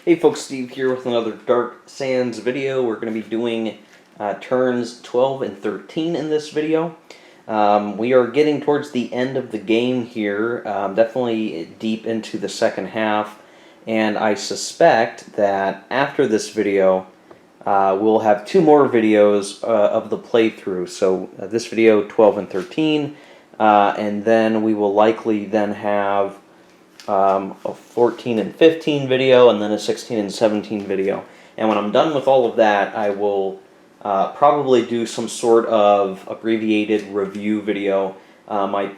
Hey folks, Steve here with another Dark Sands video. We're going to be doing turns 12 and 13 in this video. We are getting towards the end of the game here, definitely deep into the second half, and I suspect that after this video we'll have two more videos of the playthrough. So this video 12 and 13, and then we will likely then have a 14 and 15 video, and then a 16 and 17 video. And when I'm done with all of that, I will probably do some sort of abbreviated review video. My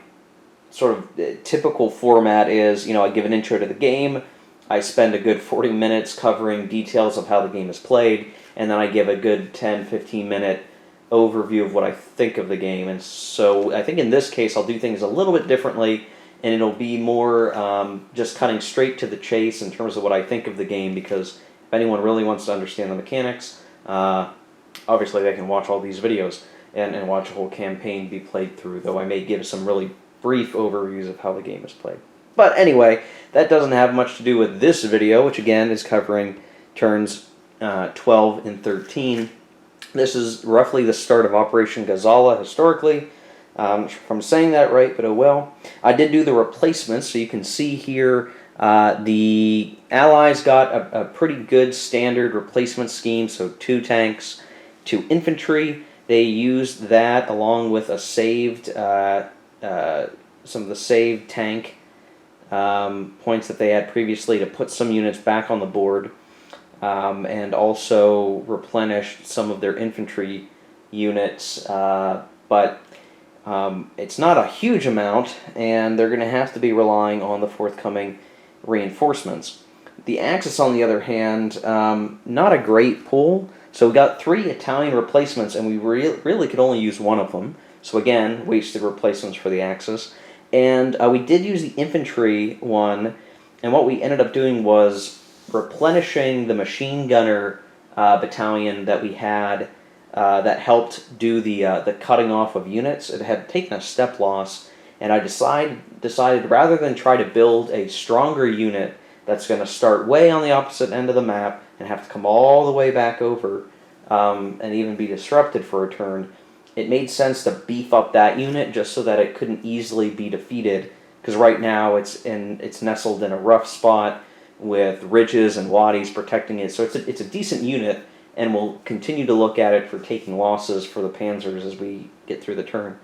sort of typical format is, I give an intro to the game, I spend a good 40 minutes covering details of how the game is played, and then I give a good 10-15 minute overview of what I think of the game. And so I think in this case I'll do things a little bit differently, and it'll be more just cutting straight to the chase in terms of what I think of the game, because if anyone really wants to understand the mechanics, obviously they can watch all these videos and watch a whole campaign be played through, though I may give some really brief overviews of how the game is played. But anyway, that doesn't have much to do with this video, which again is covering turns 12 and 13. This is roughly the start of Operation Gazala historically. If I'm saying that right, but oh well. I did do the replacements, so you can see here the Allies got a pretty good standard replacement scheme, so 2 tanks, 2 infantry. They used that along with a saved, some of the saved tank points that they had previously to put some units back on the board, and also replenished some of their infantry units, but it's not a huge amount, and they're going to have to be relying on the forthcoming reinforcements. The Axis, on the other hand, not a great pull. So we got 3 Italian replacements, and we really could only use one of them. So again, wasted replacements for the Axis. And we did use the infantry one, and what we ended up doing was replenishing the machine gunner battalion that we had, that helped do the cutting off of units. It had taken a step loss, and I decided rather than try to build a stronger unit that's going to start way on the opposite end of the map and have to come all the way back over, and even be disrupted for a turn, it made sense to beef up that unit just so that it couldn't easily be defeated, because right now it's nestled in a rough spot with ridges and wadis protecting it. So it's a decent unit, and we'll continue to look at it for taking losses for the Panzers as we get through the turn.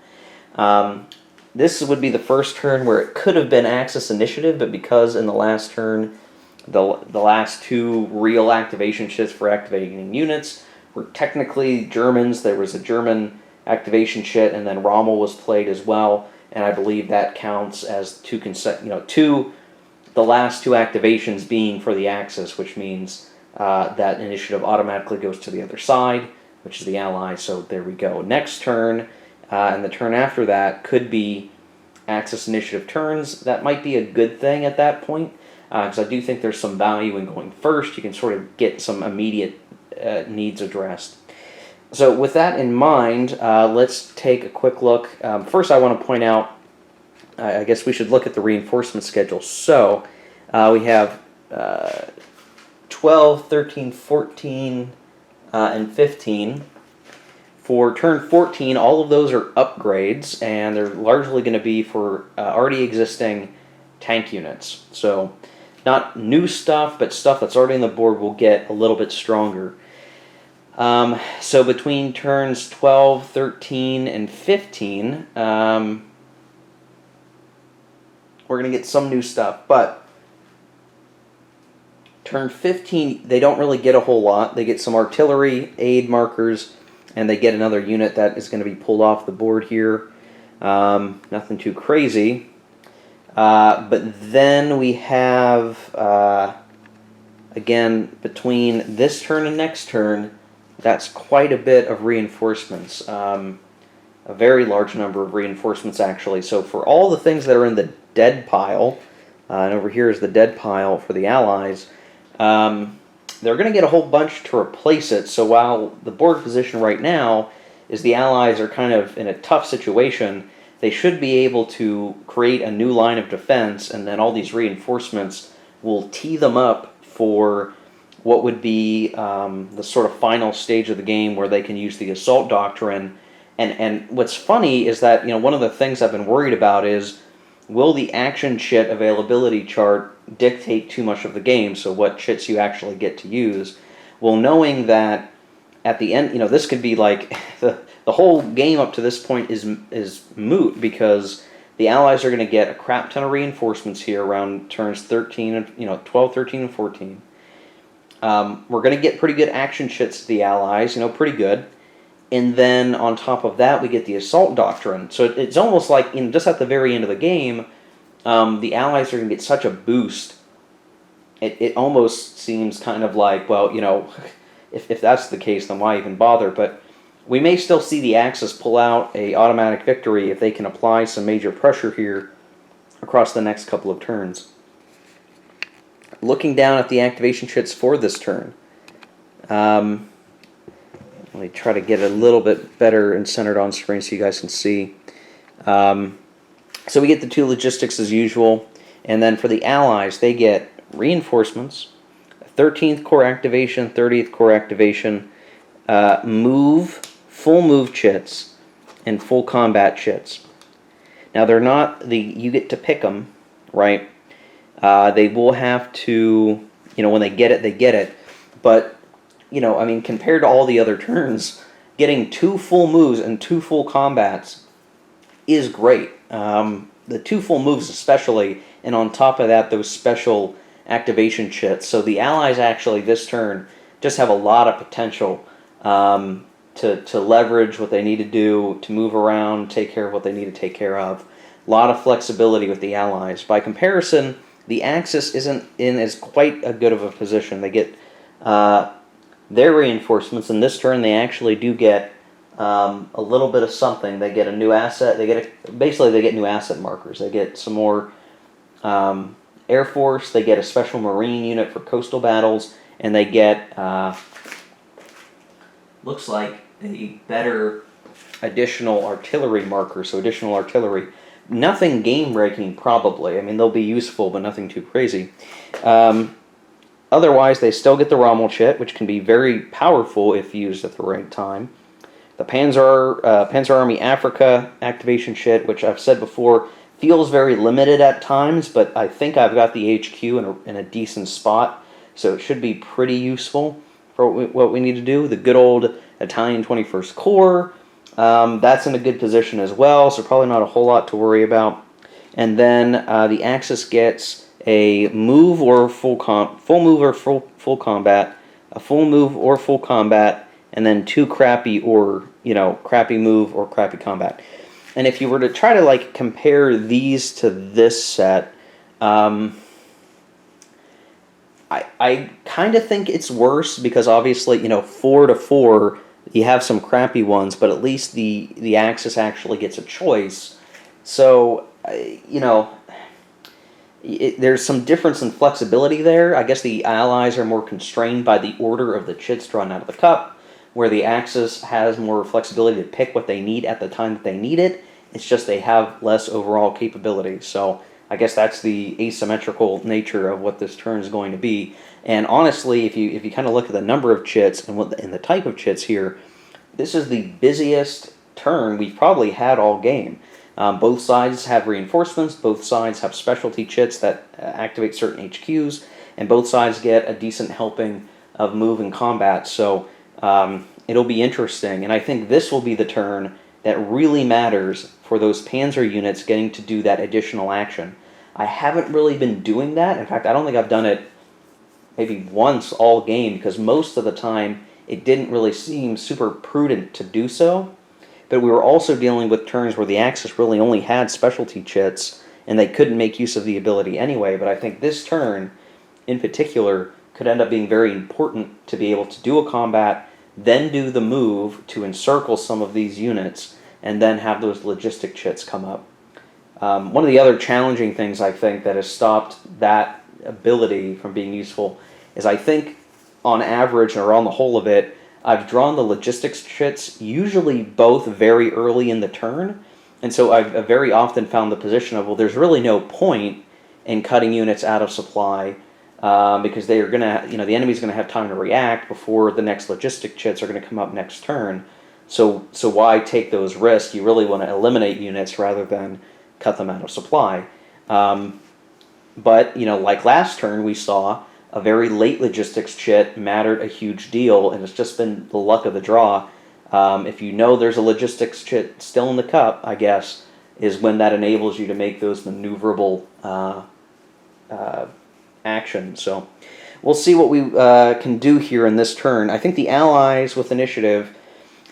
This would be the first turn where it could have been Axis initiative, but because in the last turn, the last 2 real activation shifts for activating units were technically Germans. There was a German activation shit, and then Rommel was played as well, and I believe that counts as the last 2 activations being for the Axis, which means that initiative automatically goes to the other side, which is the Allies. So there we go. Next turn, and the turn after that could be Axis initiative turns. That might be a good thing at that point, because I do think there's some value in going first. You can sort of get some immediate needs addressed. So with that in mind, let's take a quick look. First, I want to point out, I guess we should look at the reinforcement schedule. So we have 12, 13, 14, and 15. For turn 14, all of those are upgrades, and they're largely going to be for already existing tank units. So not new stuff, but stuff that's already on the board will get a little bit stronger. So between turns 12, 13, and 15, we're going to get some new stuff, but turn 15, they don't really get a whole lot. They get some artillery aid markers, and they get another unit that is going to be pulled off the board here. Nothing too crazy. But then we have, again, between this turn and next turn, that's quite a bit of reinforcements. A very large number of reinforcements, actually. So for all the things that are in the dead pile, and over here is the dead pile for the Allies, they're going to get a whole bunch to replace it. So while the board position right now is the Allies are kind of in a tough situation, they should be able to create a new line of defense, and then all these reinforcements will tee them up for what would be the sort of final stage of the game where they can use the assault doctrine. And what's funny is that, one of the things I've been worried about is, will the action chit availability chart dictate too much of the game, so what chits you actually get to use? Well, knowing that at the end, this could be like the whole game up to this point is moot, because the Allies are going to get a crap ton of reinforcements here around turns 13 and 12, 13, and 14. We're going to get pretty good action chits to the Allies, pretty good. And then on top of that, we get the assault doctrine. So it's almost like, just at the very end of the game, the Allies are going to get such a boost. It almost seems kind of like, well, if that's the case, then why even bother? But we may still see the Axis pull out a automatic victory if they can apply some major pressure here across the next couple of turns. Looking down at the activation chits for this turn, let me try to get a little bit better and centered on screen so you guys can see. So we get the 2 logistics as usual, and then for the Allies, they get reinforcements, 13th Corps activation, 30th Corps activation, full move chits, and full combat chits. Now they're not you get to pick them, right? They will have to, when they get it, but, compared to all the other turns, getting 2 full moves and 2 full combats is great. The 2 full moves especially, and on top of that, those special activation chits. So the Allies actually this turn just have a lot of potential to leverage what they need to do, to move around, take care of what they need to take care of. A lot of flexibility with the Allies. By comparison, the Axis isn't in as quite a good of a position. They get their reinforcements, and this turn they actually do get a little bit of something. They get a new asset. Basically they get new asset markers. They get some more Air Force, they get a special Marine unit for coastal battles, and they get, looks like a better additional artillery marker, so additional artillery. Nothing game-breaking, probably. I mean, they'll be useful, but nothing too crazy. Otherwise, they still get the Rommel chit, which can be very powerful if used at the right time. The Panzer Army Africa activation chit, which I've said before, feels very limited at times, but I think I've got the HQ in a decent spot, so it should be pretty useful for what we need to do. The good old Italian 21st Corps, that's in a good position as well, so probably not a whole lot to worry about. And then the Axis gets a move or full move or full combat, a full move or full combat, and then 2 crappy or crappy move or crappy combat. And if you were to try to compare these to this set, I kind of think it's worse, because obviously 4 to 4 you have some crappy ones, but at least the Axis actually gets a choice. So there's some difference in flexibility there. I guess the Allies are more constrained by the order of the chits drawn out of the cup, where the Axis has more flexibility to pick what they need at the time that they need it. It's just they have less overall capability. So I guess that's the asymmetrical nature of what this turn is going to be. And honestly, if you kind of look at the number of chits and the type of chits here, this is the busiest turn we've probably had all game. Both sides have reinforcements, both sides have specialty chits that activate certain HQs, and both sides get a decent helping of move and combat. So it'll be interesting, and I think this will be the turn that really matters for those Panzer units getting to do that additional action. I haven't really been doing that. In fact, I don't think I've done it maybe once all game, because most of the time it didn't really seem super prudent to do so. But we were also dealing with turns where the Axis really only had specialty chits, and they couldn't make use of the ability anyway. But I think this turn, in particular, could end up being very important to be able to do a combat, then do the move to encircle some of these units, and then have those logistic chits come up. One of the other challenging things I think that has stopped that ability from being useful is, I think on average, or on the whole of it, I've drawn the logistics chits usually both very early in the turn, and so I've very often found the position of, well, there's really no point in cutting units out of supply because they are gonna, the enemy's gonna have time to react before the next logistic chits are gonna come up next turn. So why take those risks? You really want to eliminate units rather than cut them out of supply. But like last turn, we saw a very late logistics chit mattered a huge deal, and it's just been the luck of the draw. If you know there's a logistics chit still in the cup, I guess, is when that enables you to make those maneuverable actions. So we'll see what we can do here in this turn. I think the allies with initiative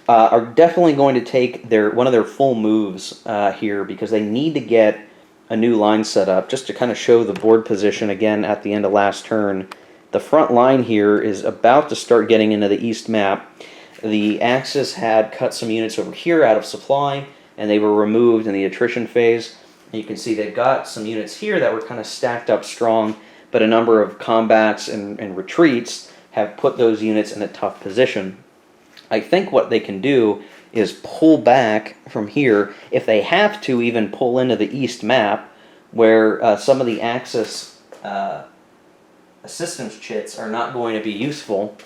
are definitely going to take one of their full moves here, because they need to get a new line set up. Just to kind of show the board position again at the end of last turn, the front line here is about to start getting into the east map. The Axis had cut some units over here out of supply, and they were removed in the attrition phase. And you can see they've got some units here that were kind of stacked up strong, but a number of combats and retreats have put those units in a tough position. I think what they can do is pull back from here, if they have to even pull into the east map, where some of the Axis assistance chits are not going to be useful,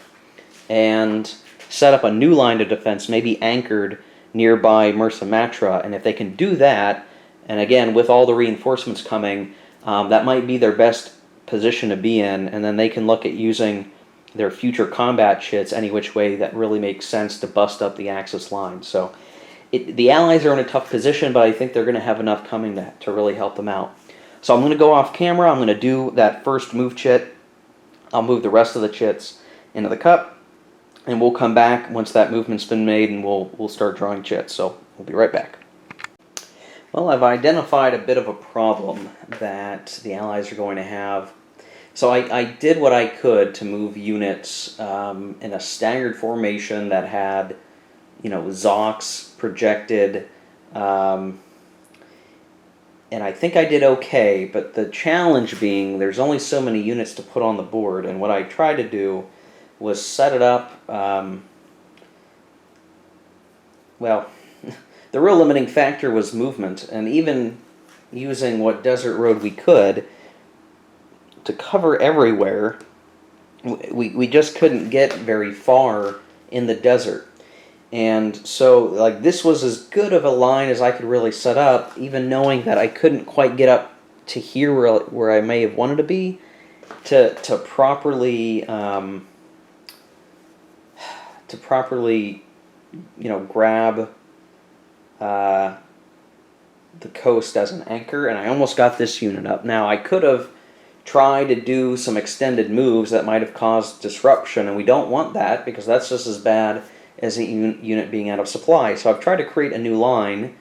and set up a new line of defense, maybe anchored nearby Mursa Matra. And if they can do that, and again, with all the reinforcements coming, that might be their best position to be in, and then they can look at using their future combat chits any which way that really makes sense to bust up the Axis line. So the Allies are in a tough position, but I think they're going to have enough coming to really help them out. So I'm going to go off camera. I'm going to do that first move chit. I'll move the rest of the chits into the cup, and we'll come back once that movement's been made, and we'll start drawing chits. So we'll be right back. Well, I've identified a bit of a problem that the Allies are going to have. So I did what I could to move units in a staggered formation that had, Zocs projected, and I think I did okay, but the challenge being there's only so many units to put on the board, and what I tried to do was set it up, well, the real limiting factor was movement, and even using what desert road we could to cover everywhere, we just couldn't get very far in the desert. And so, this was as good of a line as I could really set up, even knowing that I couldn't quite get up to here where I may have wanted to be, to properly grab the coast as an anchor, and I almost got this unit up. Now, I could have tried to do some extended moves that might have caused disruption, and we don't want that, because that's just as bad as a unit being out of supply. So I've tried to create a new line,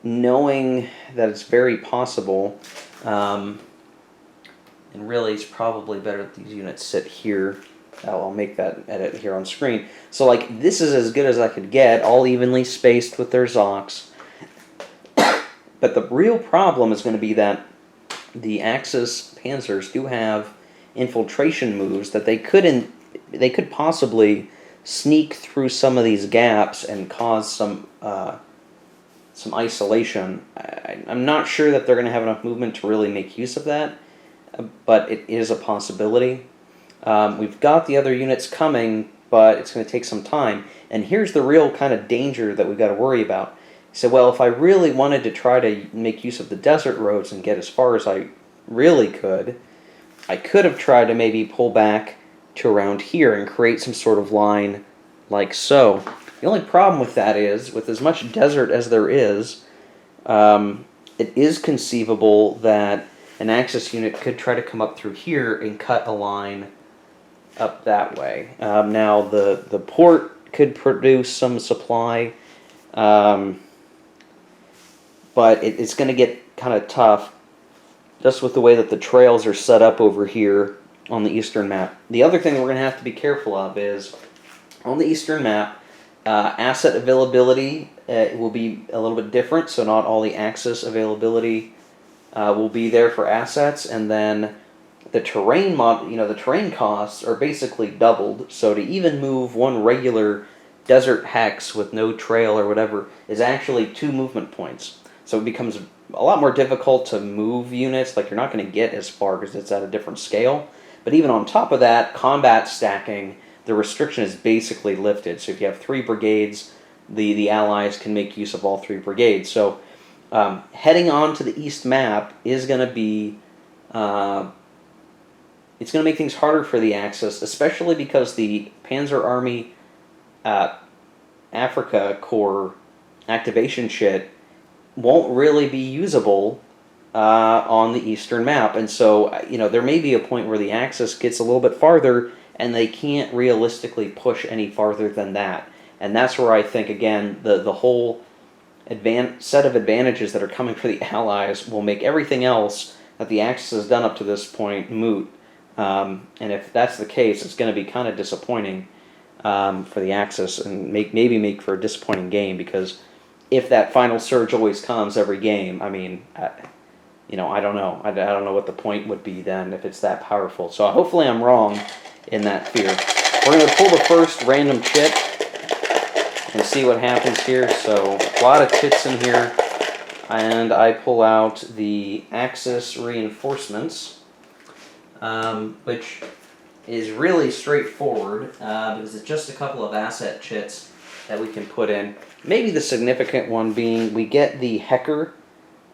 knowing that it's very possible, and really it's probably better that these units sit here. I'll make that edit here on screen. So this is as good as I could get, all evenly spaced with their Zocs. But the real problem is going to be that the Axis panzers do have infiltration moves that they could possibly sneak through some of these gaps and cause some isolation. I'm not sure that they're going to have enough movement to really make use of that, but it is a possibility. We've got the other units coming, but it's going to take some time. And here's the real kind of danger that we've got to worry about. So, well, if I really wanted to try to make use of the desert roads and get as far as I really could, I could have tried to maybe pull back to around here and create some sort of line like so. The only problem with that is, with as much desert as there is, it is conceivable that an Axis unit could try to come up through here and cut a line up that way. Now, the port could produce some supply, but it's going to get kind of tough just with the way that the trails are set up over here on the eastern map. The other thing we're going to have to be careful of is, on the eastern map, asset availability will be a little bit different, so not all the Axis availability will be there for assets, and then the terrain the terrain costs are basically doubled, so to even move one regular desert hex with no trail or whatever is actually 2 movement points. So it becomes a lot more difficult to move units. You're not going to get as far because it's at a different scale. But even on top of that, combat stacking, the restriction is basically lifted. So if you have 3 brigades, the Allies can make use of all 3 brigades. So heading on to the east map is going to be, it's going to make things harder for the Axis, especially because the Panzer Army Africa Corps activation shit won't really be usable on the eastern map. And so, there may be a point where the Axis gets a little bit farther and they can't realistically push any farther than that. And that's where I think, again, the whole set of advantages that are coming for the Allies will make everything else that the Axis has done up to this point moot. And if that's the case, it's going to be kind of disappointing for the Axis and maybe make for a disappointing game, because if that final surge always comes every game, I mean, I don't know. I don't know what the point would be then if it's that powerful. So hopefully I'm wrong in that fear. We're going to pull the first random chit and see what happens here. So a lot of chits in here, and I pull out the Axis reinforcements, which is really straightforward because it's just a couple of asset chits that we can put in. Maybe the significant one being we get the Hecker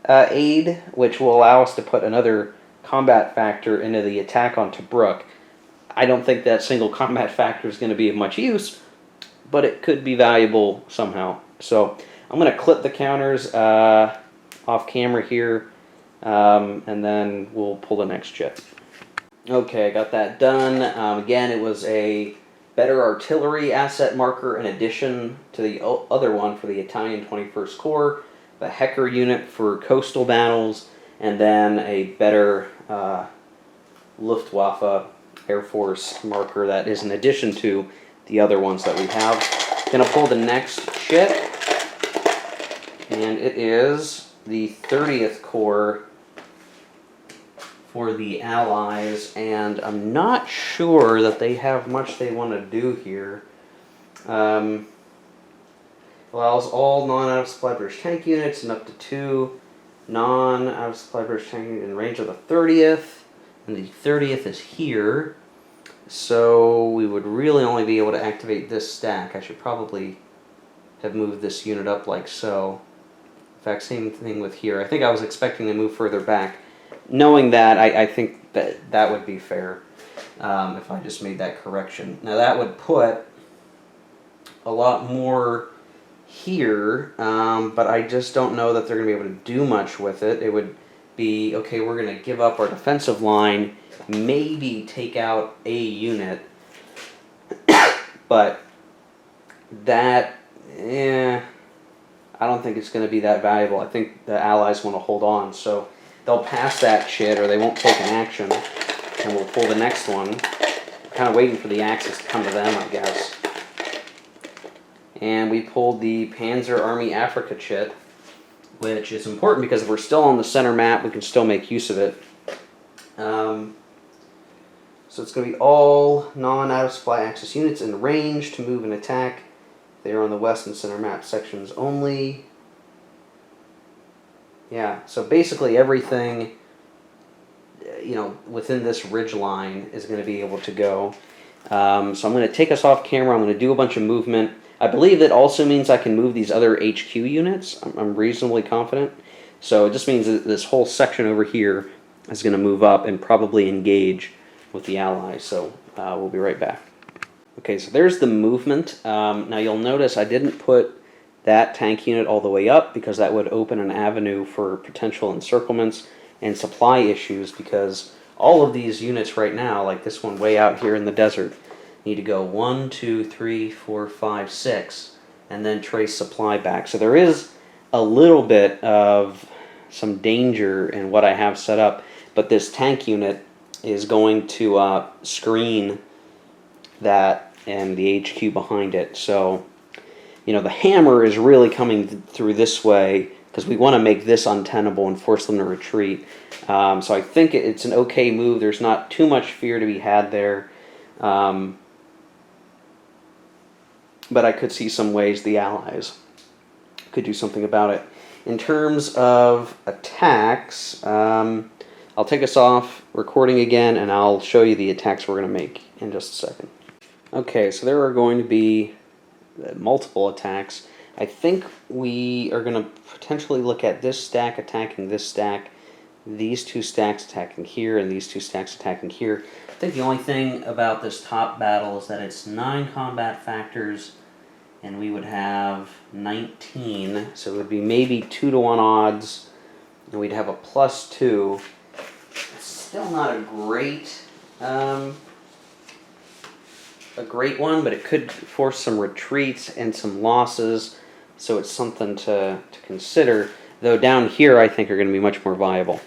aid, which will allow us to put another combat factor into the attack on Tobruk. I don't think that single combat factor is going to be of much use, but it could be valuable somehow. So I'm going to clip the counters off camera here, and then we'll pull the next chit. Okay, I got that done. Again, it was a better artillery asset marker in addition to the other one for the Italian 21st Corps, the Hecker unit for coastal battles, and then a better Luftwaffe Air Force marker that is in addition to the other ones that we have. Gonna pull the next chit, and it is the 30th Corps for the Allies, and I'm not sure that they have much they want to do here. Allows all non-out-of-supply British tank units and up to 2 non-out-of-supply British tank units in range of the 30th, and the 30th is here. So we would really only be able to activate this stack. I should probably have moved this unit up like so. In fact, same thing with here. I think I was expecting to move further back. Knowing that, I think that would be fair if I just made that correction. Now that would put a lot more here, but I just don't know that they're going to be able to do much with it. It would be, okay, we're going to give up our defensive line, maybe take out a unit, but that, I don't think it's going to be that valuable. I think the Allies want to hold on, so they'll pass that shit or they won't take an action, and we'll pull the next one. Kind of waiting for the Axis to come to them, I guess. And we pulled the Panzer Army Africa chit, which is important because if we're still on the center map, we can still make use of it. So it's going to be all non-out-of-supply Axis units in range to move and attack. They are on the west and center map sections only. Yeah, so basically everything, within this ridge line is going to be able to go. So I'm going to take us off camera. I'm going to do a bunch of movement. I believe that also means I can move these other HQ units. I'm reasonably confident. So it just means that this whole section over here is going to move up and probably engage with the Allies. So we'll be right back. Okay, so there's the movement. Now you'll notice I didn't put that tank unit all the way up because that would open an avenue for potential encirclements and supply issues, because all of these units right now, like this one way out here in the desert, need to go 1, 2, 3, 4, 5, 6, and then trace supply back. So there is a little bit of some danger in what I have set up, but this tank unit is going to screen that and the HQ behind it. So, the hammer is really coming through this way because we want to make this untenable and force them to retreat. So I think it's an okay move. There's not too much fear to be had there. But I could see some ways the Allies could do something about it. In terms of attacks, I'll I'll take us off recording again, and I'll show you the attacks we're going to make in just a second. Okay, so there are going to be multiple attacks. I think we are going to potentially look at this stack attacking this stack, these two stacks attacking here, and these two stacks attacking here. I think the only thing about this top battle is that it's 9 combat factors, and we would have 19, so it would be maybe 2-to-1 odds, and we'd have a +2. It's still not a great one, but it could force some retreats and some losses, so it's something to consider, though down here I think are going to be much more viable.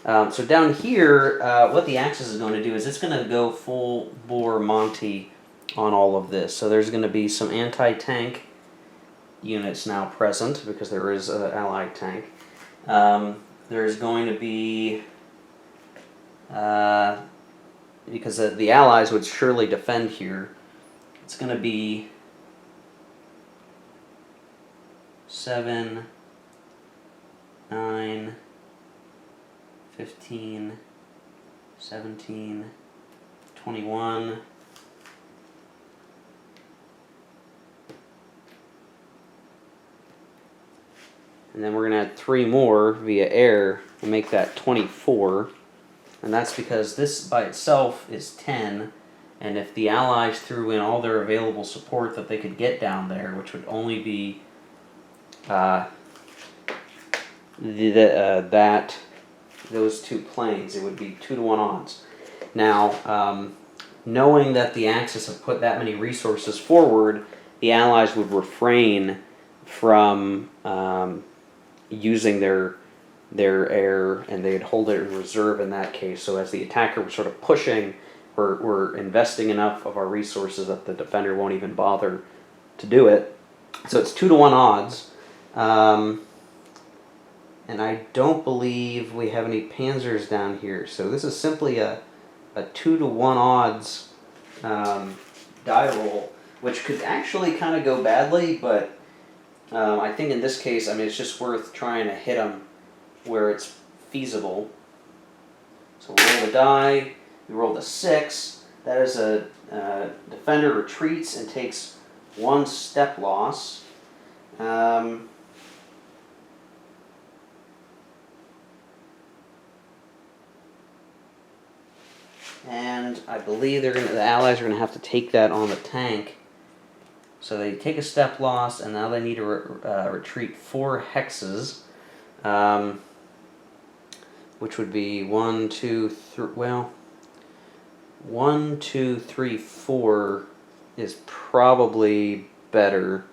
So down here, what the Axis is going to do is it's going to go full bore Monty on all of this. So there's going to be some anti-tank units now present, because there is an allied tank. There's going to be, because the Allies would surely defend here, it's going to be 7, 9, 15, 17, 21, and then we're going to add 3 more via air and make that 24. And that's because this by itself is 10, and if the Allies threw in all their available support that they could get down there, which would only be those 2 planes, it would be 2-to-1 odds. Now, knowing that the Axis have put that many resources forward, the Allies would refrain from using their air, and they'd hold it in reserve in that case. So as the attacker was sort of pushing, we're investing enough of our resources that the defender won't even bother to do it. So it's 2-to-1 odds. And I don't believe we have any panzers down here. So this is simply a 2-to-1 odds die roll, which could actually kind of go badly, but I think in this case, I mean, it's just worth trying to hit them where it's feasible. So we roll the die, we rolled a 6. That is a defender retreats and takes 1 step loss. And I believe the Allies are going to have to take that on the tank. So they take a step loss, and now they need to retreat 4 hexes, which would be 1, 2, 3. Well, 1, 2, 3, 4 is probably better.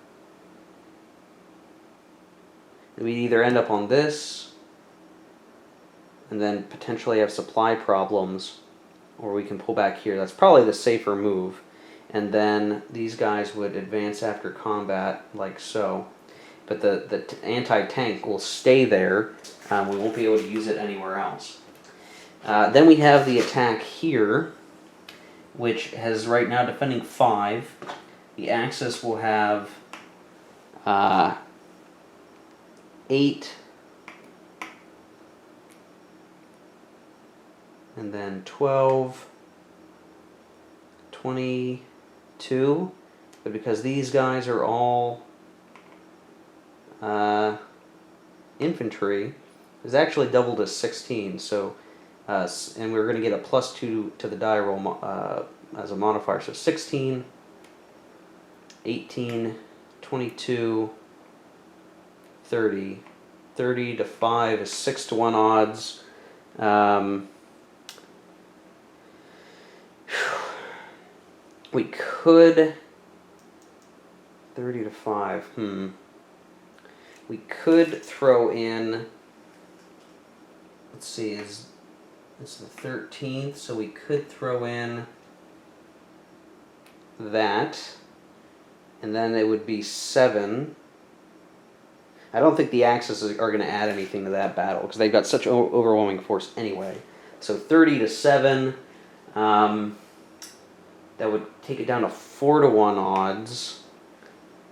We either end up on this, and then potentially have supply problems, or we can pull back here. That's probably the safer move. And then these guys would advance after combat, like so. But the anti-tank will stay there. We won't be able to use it anywhere else. Then we have the attack here, which has right now defending 5. The Axis will have 8. And then 12, 22, but because these guys are all infantry, it's actually doubled to 16. So, and we're going to get a +2 to the die roll as a modifier. So 16, 18, 22, 30. 30 to 5 is 6-to-1 odds. We could 30 to 5. We could throw in. Let's see, it's the 13th, so we could throw in that, and then it would be 7. I don't think the Axis are going to add anything to that battle because they've got such overwhelming force anyway. So 30 to 7. That would take it down to 4-to-1 odds.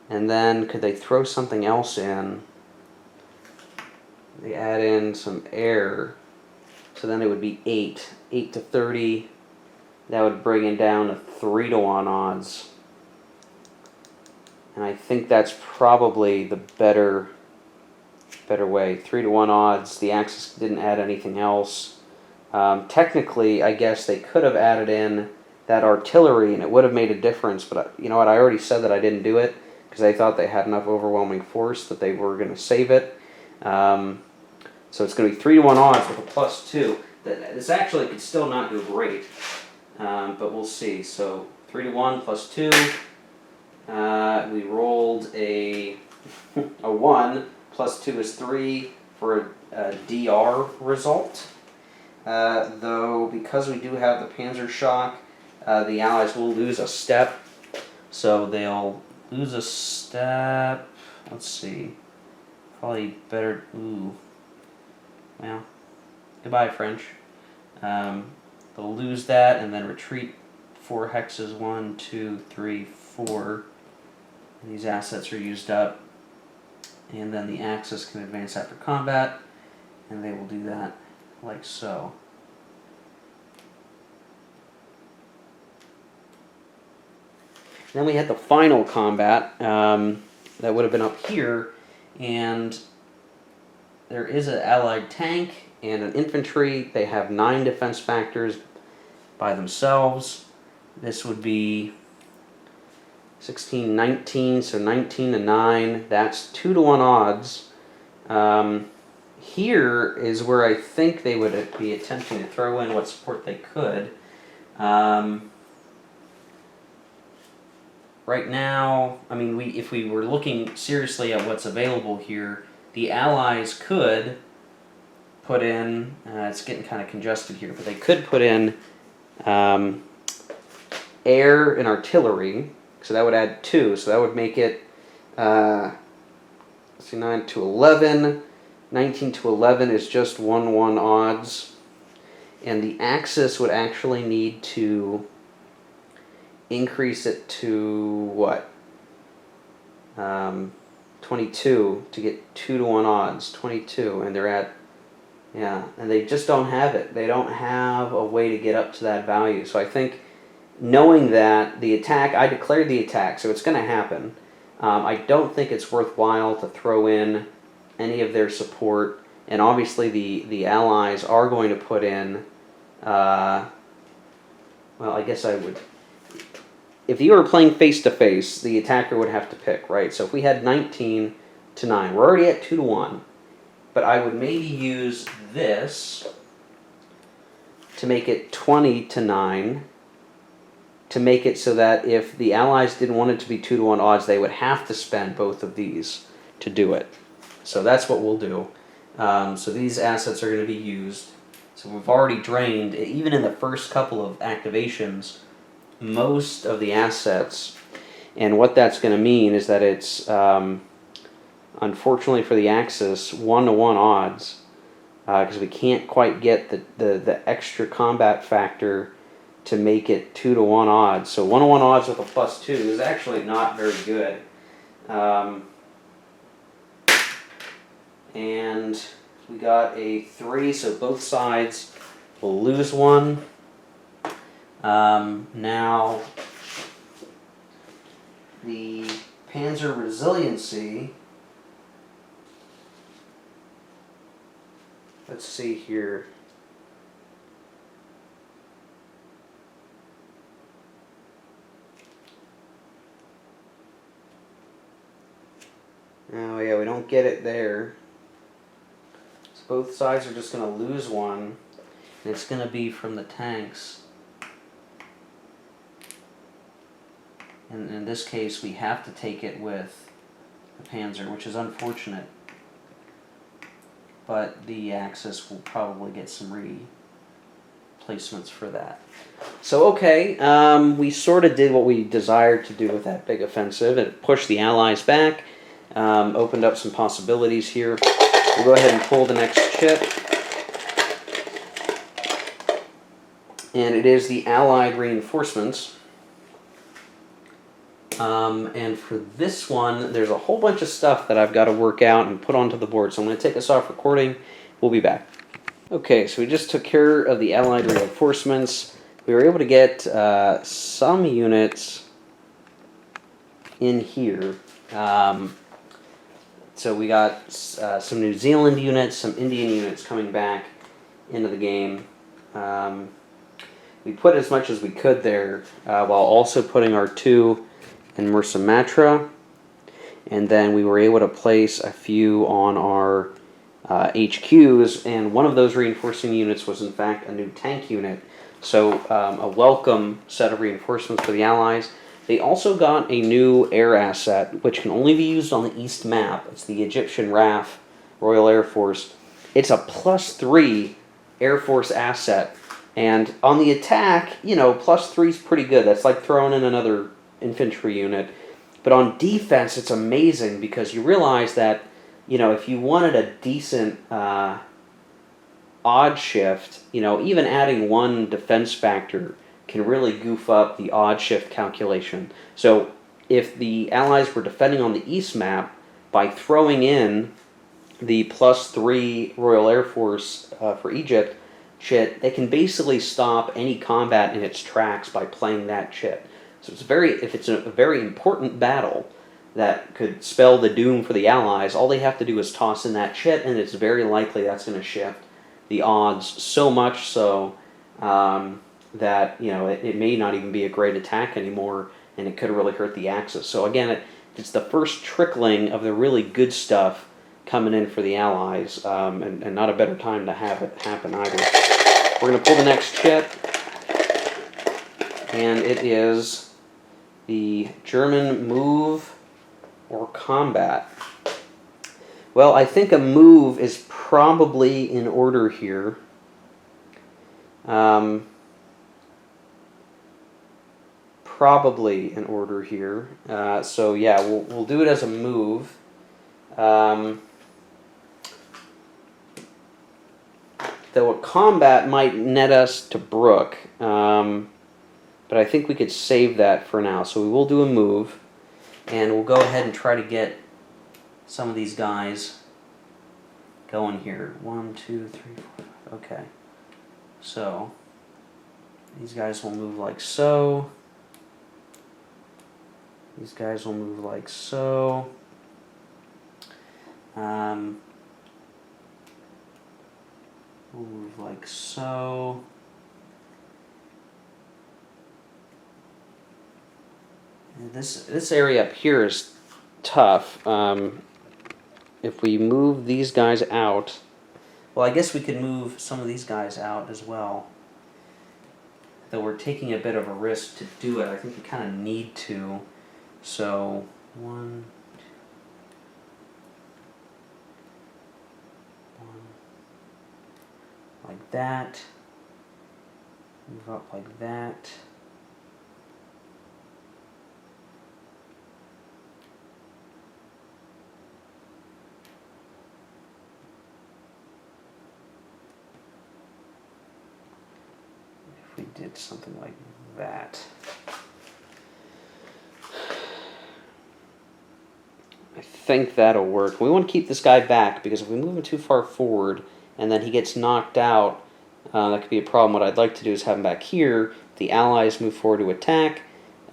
And then could they throw something else in? They add in some air. So then it would be 8. 8 to 30. That would bring it down to 3 to 1 odds. And I think that's probably the better way. 3 to 1 odds. The Axis didn't add anything else. Technically, I guess they could have added in that artillery and it would have made a difference, but you know what, I already said that I didn't do it because I thought they had enough overwhelming force that they were going to save it. So it's going to be 3 to 1 odds with a +2. This actually could still not go great, but we'll see. So 3 to 1 +2. We rolled a 1. +2 is 3 for a DR result. Though because we do have the Panzer Shock, the Allies will lose a step. So they'll lose a step. Let's see. Probably better. Ooh. Well, goodbye, French. They'll lose that and then retreat 4 hexes. 1, 2, 3, 4. And these assets are used up. And then the Axis can advance after combat. And they will do that like so. Then we had the final combat that would have been up here, and there is an Allied tank and an infantry. They have 9 defense factors by themselves. This would be 16, 19, so 19 to 9. That's 2 to 1 odds. Here is where I think they would be attempting to throw in what support they could. Right now, I mean, if we were looking seriously at what's available here, the Allies could put in, it's getting kind of congested here, but they could put in air and artillery, so that would add 2, so that would make it, let's see, 9 to 11, 19 to 11 is just 1-1 odds, and the Axis would actually need to increase it to what? 22 to get 2 to 1 odds. 22, and they're at, yeah, and they just don't have it. They don't have a way to get up to that value. So I think, knowing that the attack, I declared the attack, so it's going to happen. I don't think it's worthwhile to throw in any of their support, and obviously the Allies are going to put in. Well, I guess I would. If you were playing face-to-face, the attacker would have to pick, right? So if we had 19 to 9, we're already at 2 to 1. But I would maybe use this to make it 20 to 9, to make it so that if the Allies didn't want it to be 2 to 1 odds, they would have to spend both of these to do it. So that's what we'll do. So these assets are going to be used. So we've already drained, even in the first couple of activations, most of the assets, and what that's going to mean is that it's, unfortunately for the Axis, 1 to 1 odds, because we can't quite get the extra combat factor to make it 2 to 1 odds. So 1 to 1 odds with a +2 is actually not very good. And we got a 3, so both sides will lose 1. Now, the Panzer Resiliency, let's see here. Oh yeah, we don't get it there. So both sides are just going to lose 1, and it's going to be from the tanks. And in this case, we have to take it with the Panzer, which is unfortunate. But the Axis will probably get some replacements for that. So, okay, we sort of did what we desired to do with that big offensive. It pushed the Allies back, opened up some possibilities here. We'll go ahead and pull the next chip. And it is the Allied reinforcements. And for this one, there's a whole bunch of stuff that I've got to work out and put onto the board. So I'm going to take us off recording. We'll be back. Okay, so we just took care of the Allied reinforcements. We were able to get some units in here. So we got some New Zealand units, some Indian units coming back into the game. We put as much as we could there, while also putting our 2 in Mursa Matra. And then we were able to place a few on our HQs, and one of those reinforcing units was in fact a new tank unit. So a welcome set of reinforcements for the Allies. They also got a new air asset, which can only be used on the East map. It's the Egyptian RAF, Royal Air Force. It's a +3 Air Force asset. And on the attack, you know, +3 is pretty good. That's like throwing in another infantry unit. But on defense, it's amazing because you realize that, you know, if you wanted a decent odd shift, you know, even adding 1 defense factor can really goof up the odd shift calculation. So if the Allies were defending on the East map, by throwing in the +3 Royal Air Force for Egypt chit, they can basically stop any combat in its tracks by playing that chit. So if it's a very important battle that could spell the doom for the Allies, all they have to do is toss in that chit, and it's very likely that's going to shift the odds so much so that, you know, it may not even be a great attack anymore, and it could really hurt the Axis. So again, it's the first trickling of the really good stuff coming in for the Allies, and not a better time to have it happen either. We're going to pull the next chit, and it is the German move or combat. Well, I think a move is probably in order here. Probably in order here. So yeah, we'll do it as a move. Though a combat might net us to Brook, but I think we could save that for now. So we will do a move, and we'll go ahead and try to get some of these guys going here. 1, 2, 3, 4, 5. Okay. So these guys will move like so. These guys will move like so. We'll move like so. And this area up here is tough. If we move these guys out, well, I guess we could move some of these guys out as well. Though we're taking a bit of a risk to do it. I think we kind of need to. So 1, 2, 1, like that. Move up like that. If we did something like that. I think that'll work. We want to keep this guy back, because if we move him too far forward and then he gets knocked out, that could be a problem. What I'd like to do is have him back here. The Allies move forward to attack,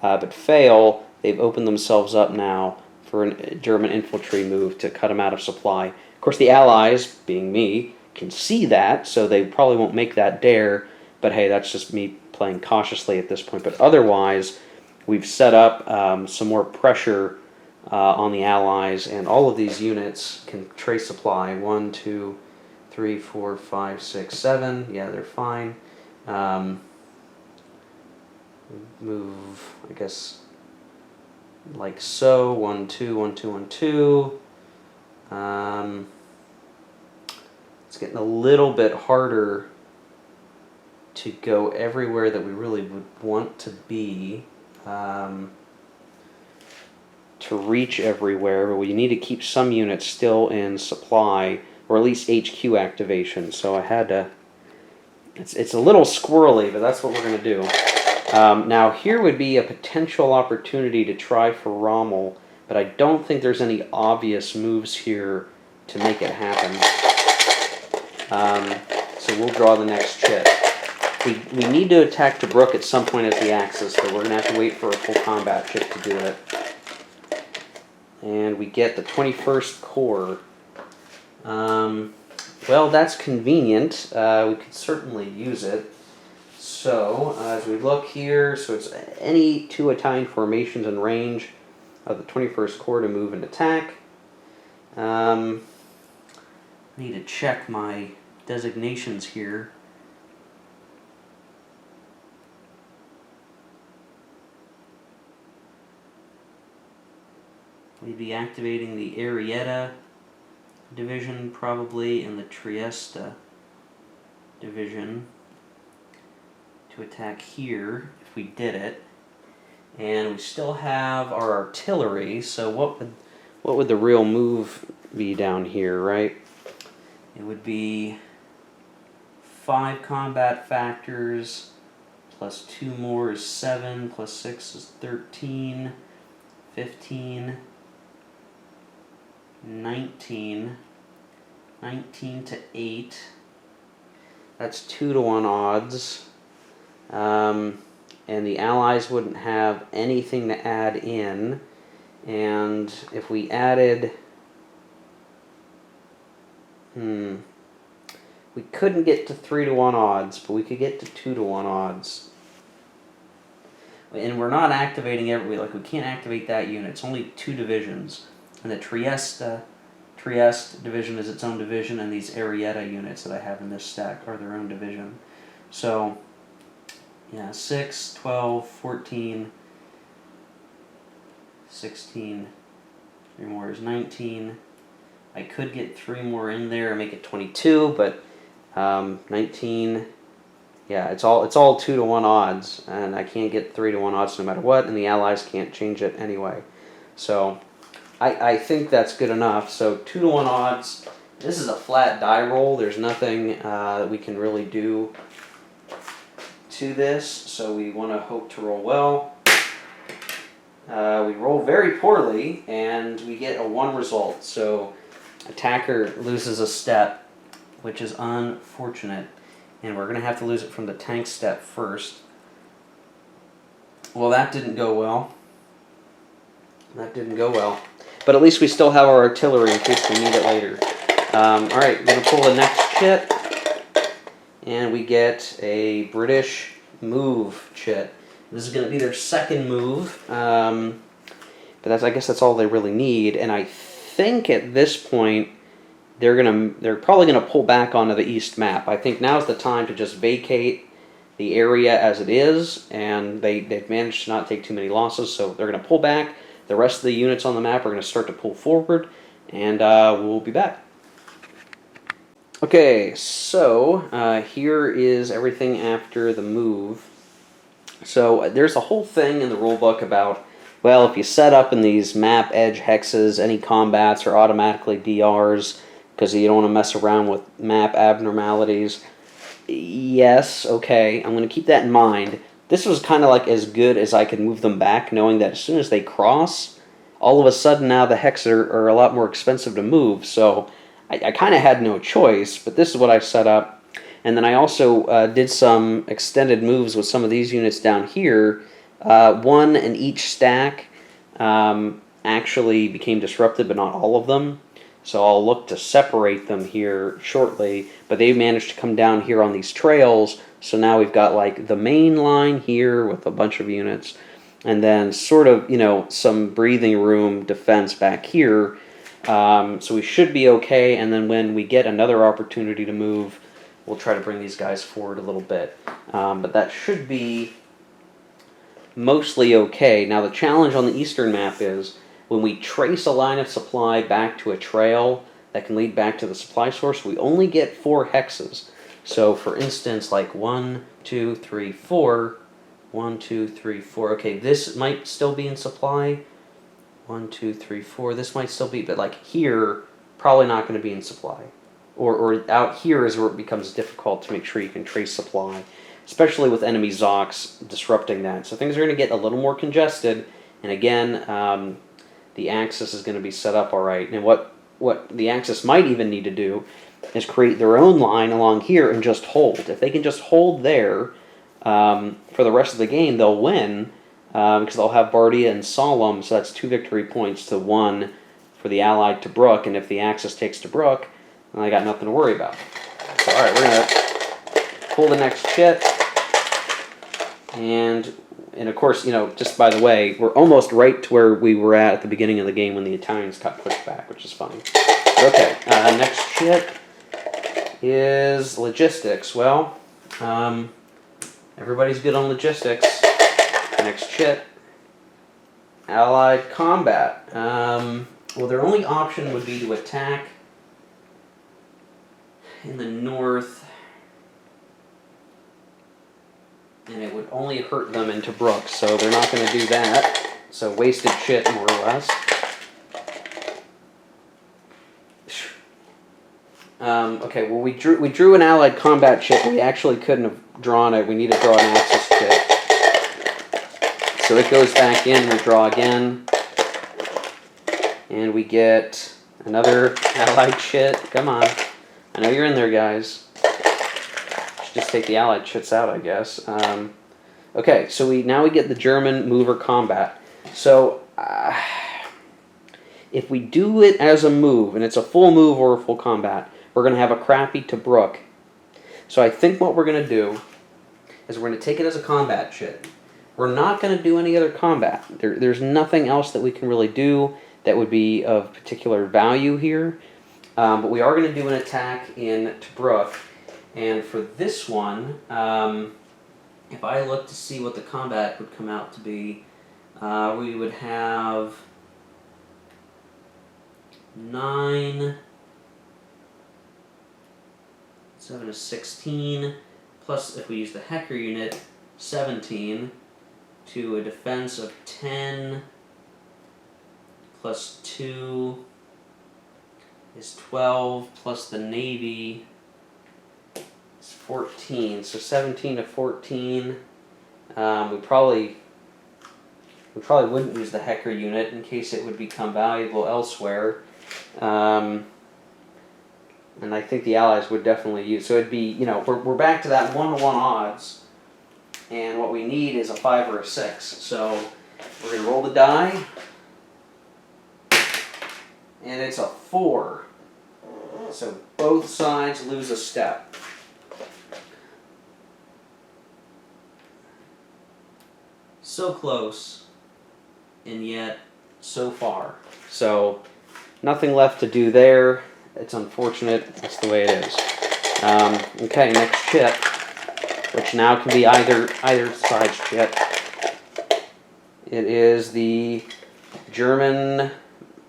but fail. They've opened themselves up now for a German infantry move to cut him out of supply. Of course, the Allies, being me, can see that, so they probably won't make that dare. But hey, that's just me playing cautiously at this point. But otherwise, we've set up some more pressure on the Allies, and all of these units can trace supply. 1, 2, 3, 4, 5, 6, 7. Yeah, they're fine. Move, I guess, like so. 1, 2, 1, 2, 1, 2. It's getting a little bit harder to go everywhere that we really would want to be. To reach everywhere, but we need to keep some units still in supply, or at least HQ activation. So I had to. It's a little squirrely, but that's what we're going to do. Now here would be a potential opportunity to try for Rommel, but I don't think there's any obvious moves here to make it happen. So we'll draw the next chit. We need to attack Tobruk at some point as the Axis, but we're going to have to wait for a full combat chit to do it. And we get the 21st Corps. Well, that's convenient. We could certainly use it. So, as we look here, so it's any 2 Italian formations in range of the 21st Corps to move and attack. I need to check my designations here. We'd be activating the Arietta Division probably and the Trieste Division to attack here if we did it. And we still have our artillery, so what would the real move be down here, right? It would be 5 combat factors, plus 2 more is 7, plus 6 is 13, 15, 19 to 8. That's 2-to-1 odds. And the Allies wouldn't have anything to add in. And if we added... we couldn't get to 3-to-1 odds, but we could get to 2-to-1 odds. And we're not activating we can't activate that unit. It's only 2 divisions. And the Trieste division is its own division, and these Arietta units that I have in this stack are their own division. So, yeah, 6, 12, 14, 16, 3 more is 19. I could get 3 more in there and make it 22, but 19, yeah, it's all 2-to-1 odds, and I can't get 3-to-1 odds no matter what, and the Allies can't change it anyway. So I think that's good enough. So 2-to-1 odds. This is a flat die roll. There's nothing that we can really do to this, so we want to hope to roll well. We roll very poorly, and we get a 1 result. So attacker loses a step, which is unfortunate, and we're going to have to lose it from the tank step first. Well, that didn't go well. But at least we still have our artillery in case we need it later. Alright, we're going to pull the next chit, and we get a British move chit. This is going to be their second move, but I guess that's all they really need. And I think at this point they're probably going to pull back onto the east map. I think now's the time to just vacate the area as it is, and they've managed to not take too many losses, so they're going to pull back. The rest of the units on the map are going to start to pull forward, and we'll be back. Okay, so here is everything after the move. So there's a whole thing in the rulebook about, well, if you set up in these map edge hexes, any combats are automatically DRs because you don't want to mess around with map abnormalities. Yes, okay, I'm going to keep that in mind. This was kind of like as good as I could move them back, knowing that as soon as they cross, all of a sudden now the hexes are a lot more expensive to move, so I kind of had no choice, but this is what I set up. And then I also did some extended moves with some of these units down here. 1 in each stack actually became disrupted, but not all of them. So I'll look to separate them here shortly, but they managed to come down here on these trails. So now we've got like the main line here with a bunch of units, and then sort of, some breathing room defense back here. So we should be okay, and then when we get another opportunity to move, we'll try to bring these guys forward a little bit. But that should be mostly okay. Now the challenge on the eastern map is when we trace a line of supply back to a trail that can lead back to the supply source, we only get 4 hexes. So for instance, like 1, 2, 3, 4. 1, 2, 3, 4. Okay, this might still be in supply. 1, 2, 3, 4. This might still be, but like here, probably not going to be in supply. Or out here is where it becomes difficult to make sure you can trace supply, especially with enemy Zocs disrupting that. So things are going to get a little more congested, and again, the Axis is going to be set up all right. And what the Axis might even need to do is create their own line along here and just hold. If they can just hold there for the rest of the game, they'll win because they'll have Bardia and Solemn, so that's 2 victory points to 1 for the Allied to Brook, and if the Axis takes to Brook, then I got nothing to worry about. So, alright, we're going to pull the next chit, and of course, just by the way, we're almost right to where we were at the beginning of the game when the Italians got pushed back, which is fine. Okay, next chit is logistics. Well, everybody's good on logistics. Next chit, Allied combat. Well, their only option would be to attack in the north, and it would only hurt them into Brook, so they're not going to do that. So wasted shit, more or less. Okay, well we drew an Allied combat chit. We actually couldn't have drawn it. We need to draw an Axis chit. So it goes back in. We draw again, and we get another Allied chit. Come on, I know you're in there, guys. Should just take the Allied chits out, I guess. Okay, so now we get the German mover combat. So if we do it as a move, and it's a full move or a full combat, we're going to have a crappy to Brook. So I think what we're going to do is we're going to take it as a combat chit. We're not going to do any other combat. There's nothing else that we can really do that would be of particular value here. But we are going to do an attack in Tobruk. And for this one, if I look to see what the combat would come out to be, we would have 9, 7 is 16, plus if we use the Hecker unit, 17, to a defense of 10, plus 2 is 12, plus the Navy is 14. So 17 to 14. We probably wouldn't use the Hecker unit in case it would become valuable elsewhere. And I think the Allies would definitely use. So it'd be, we're back to that 1-to-1 odds. And what we need is a 5 or a 6. So we're going to roll the die. And it's a 4. So both sides lose a step. So close, and yet so far. So nothing left to do there. It's unfortunate. That's the way it is. Okay, next chit, which now can be either side's chit. It is the German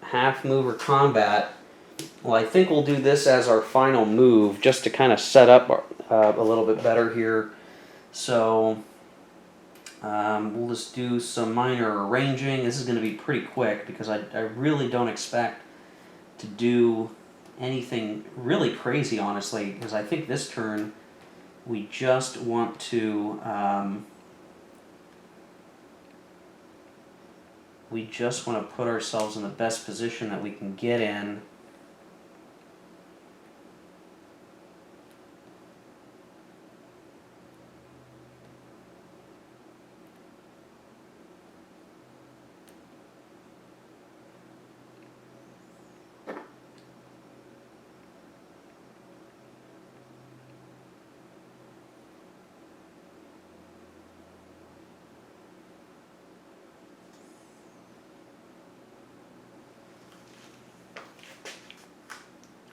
half mover combat. Well, I think we'll do this as our final move, just to kind of set up a little bit better here. So we'll just do some minor arranging. This is going to be pretty quick because I really don't expect to do anything really crazy, honestly, because I think this turn we just want to put ourselves in the best position that we can get in.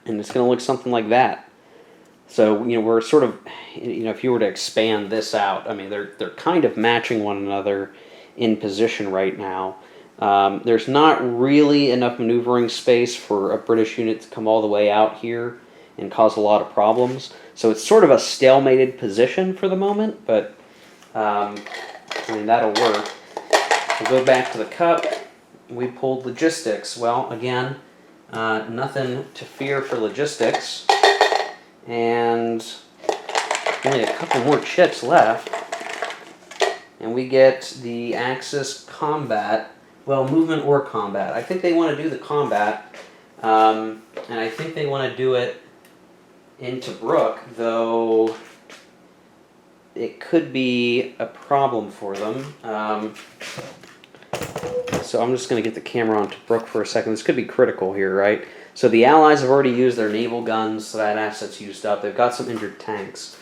And it's going to look something like that. So, we're sort of, if you were to expand this out, I mean, they're kind of matching one another in position right now. There's not really enough maneuvering space for a British unit to come all the way out here and cause a lot of problems. So it's sort of a stalemated position for the moment, but, that'll work. We'll go back to the cup. We pulled logistics. Well, again, nothing to fear for logistics, and only a couple more chips left, and we get the Axis combat, well, movement or combat. I think they want to do the combat, and I think they want to do it in Tobruk, though it could be a problem for them. So I'm just going to get the camera on Tobruk for a second. This could be critical here, right? So the Allies have already used their naval guns, so that asset's used up. They've got some injured tanks.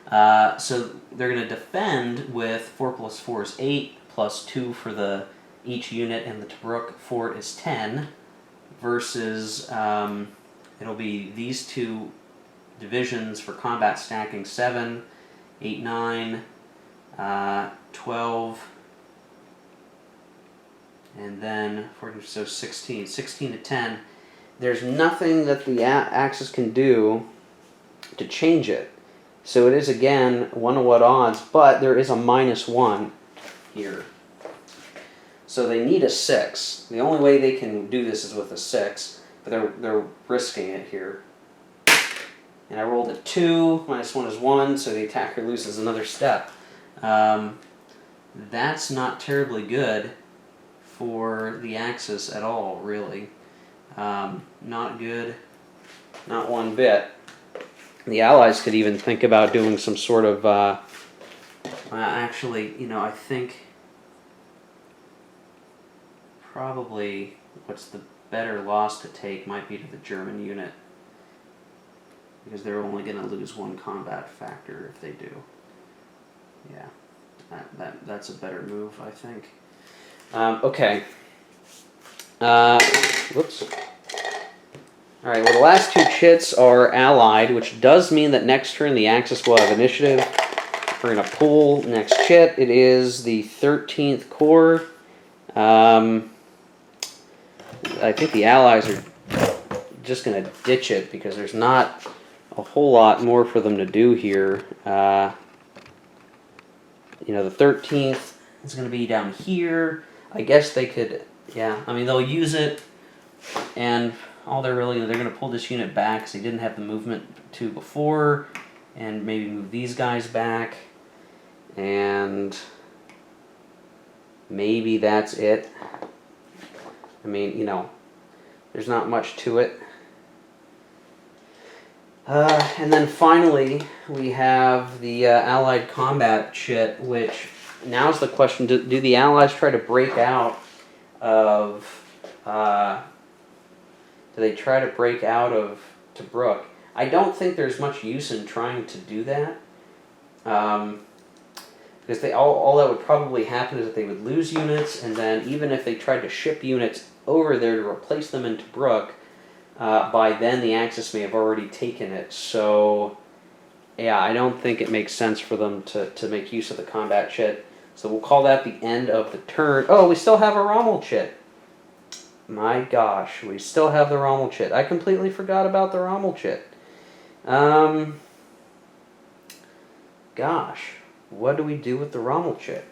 So they're going to defend with 4 + 4 is 8, plus 2 for each unit, and the Tobruk fort is 10, versus it'll be these two divisions for combat stacking 7, 8, 9, 12, and then 14, so 16 to 10. There's nothing that the Axis can do to change it. So it is, again, 1-to-1 odds, but there is a -1 here. So they need a 6. The only way they can do this is with a 6, but they're risking it here. And I rolled a 2, -1 is 1, so the attacker loses another step. That's not terribly good for the Axis at all, really. Not good, not one bit. The Allies could even think about doing some sort of, actually, I think probably what's the better loss to take might be to the German unit, because they're only going to lose 1 combat factor if they do. Yeah, that's a better move, I think. Okay. Whoops. Alright, well, the last 2 chits are allied, which does mean that next turn the Axis will have initiative. We're going to pull next chit. It is the 13th Corps. I think the Allies are just going to ditch it because there's not a whole lot more for them to do here. The 13th is going to be down here. I guess they could, yeah, I mean, they'll use it, and all they're going to pull this unit back because they didn't have the movement to before, and maybe move these guys back, and maybe that's it. I mean, there's not much to it. And then finally, we have the Allied combat chit, which now's the question, do the Allies try to break out of, Tobruk? I don't think there's much use in trying to do that, because all that would probably happen is that they would lose units, and then even if they tried to ship units over there to replace them in Tobruk, by then the Axis may have already taken it. So yeah, I don't think it makes sense for them to make use of the combat chit. So we'll call that the end of the turn. Oh, we still have a Rommel chit. My gosh, we still have the Rommel chit. I completely forgot about the Rommel chit. Gosh, what do we do with the Rommel chit?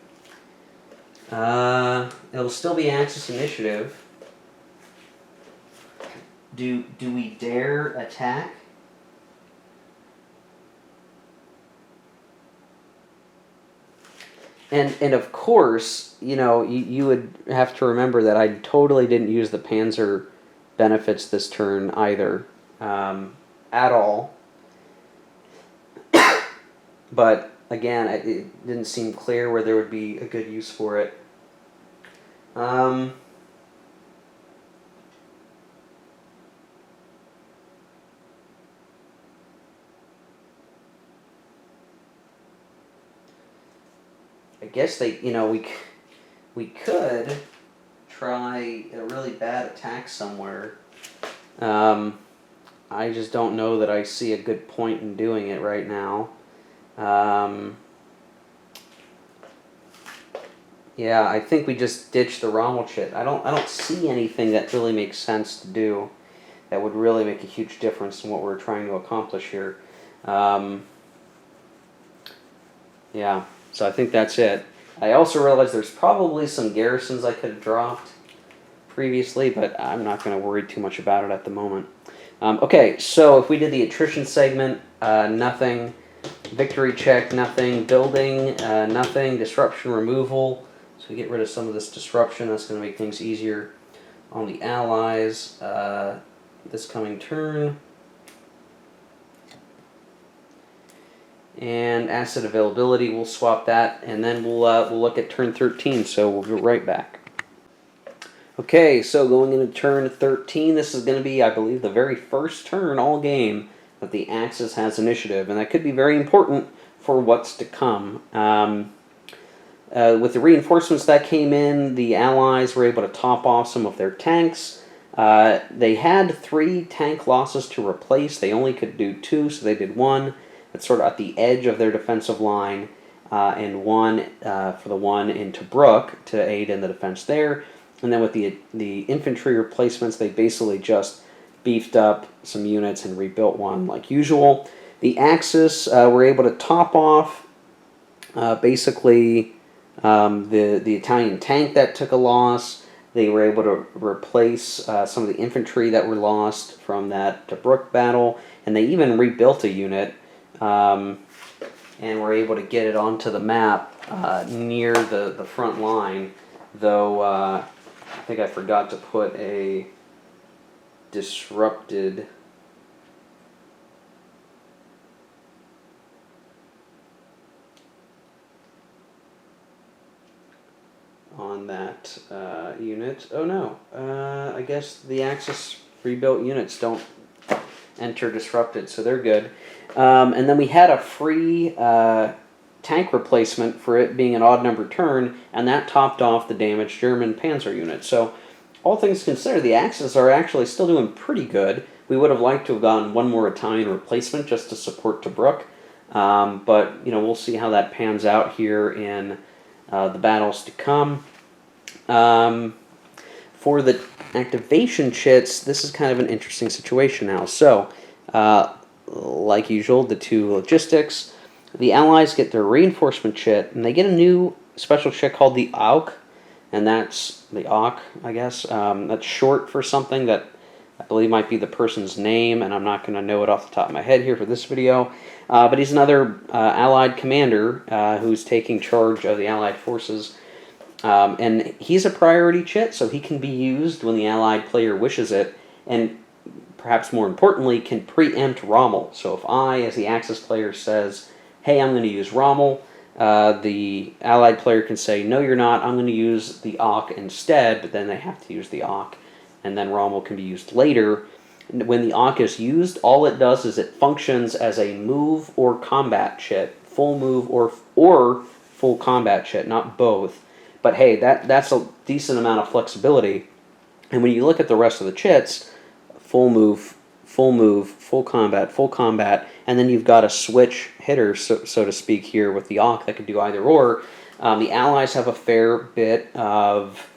It'll still be Axis initiative. Do we dare attack? And of course, you would have to remember that I totally didn't use the Panzer benefits this turn either, at all. But again, it didn't seem clear where there would be a good use for it. I guess we could try a really bad attack somewhere. I just don't know that I see a good point in doing it right now. Yeah, I think we just ditch the Rommel chit. I don't see anything that really makes sense to do that would really make a huge difference in what we're trying to accomplish here. Yeah, so I think that's it. I also realized there's probably some garrisons I could have dropped previously, but I'm not going to worry too much about it at the moment. Okay, so if we did the attrition segment, nothing. Victory check, nothing. Building, nothing. Disruption removal. So we get rid of some of this disruption. That's going to make things easier on the Allies this coming turn. And asset availability, we'll swap that, and then we'll look at turn 13. So we'll be right back. Okay, so going into turn 13, this is going to be, I believe, the very first turn all game that the Axis has initiative, and that could be very important for what's to come. With the reinforcements that came in, the Allies were able to top off some of their tanks. They had 3 tank losses to replace. They only could do 2, so they did 1. That's sort of at the edge of their defensive line, and 1 for the one in Tobruk to aid in the defense there. And then with the infantry replacements, they basically just beefed up some units and rebuilt one like usual. The Axis were able to top off basically the Italian tank that took a loss. They were able to replace some of the infantry that were lost from that Tobruk battle, and they even rebuilt a unit and were able to get it onto the map near the front line, though I think I forgot to put a disrupted on that unit. Oh no, I guess the Axis rebuilt units don't enter disrupted, so they're good. And then we had a free tank replacement for it being an odd number turn, and that topped off the damaged German Panzer unit. So all things considered, the Axis are actually still doing pretty good. We would have liked to have gotten one more Italian replacement just to support Tobruk, but we'll see how that pans out here in the battles to come. For the activation chits, this is kind of an interesting situation now. So, like usual, the 2 logistics. The Allies get their reinforcement chit, and they get a new special chit called the AUK, and that's the AUK, I guess. That's short for something that I believe might be the person's name, and I'm not going to know it off the top of my head here for this video. But he's another Allied commander who's taking charge of the Allied forces. And he's a priority chit, so he can be used when the Allied player wishes it, and perhaps more importantly, can preempt Rommel. So if I, as the Axis player, says, hey, I'm going to use Rommel, the Allied player can say, no, you're not, I'm going to use the AUK instead, but then they have to use the AUK, and then Rommel can be used later. When the AUK is used, all it does is it functions as a move or combat chit, full move or full combat chit, not both. But hey, that's a decent amount of flexibility. And when you look at the rest of the chits, full move, full combat, and then you've got a switch hitter, so to speak, here with the AUK that can do either or. The Allies have a fair bit of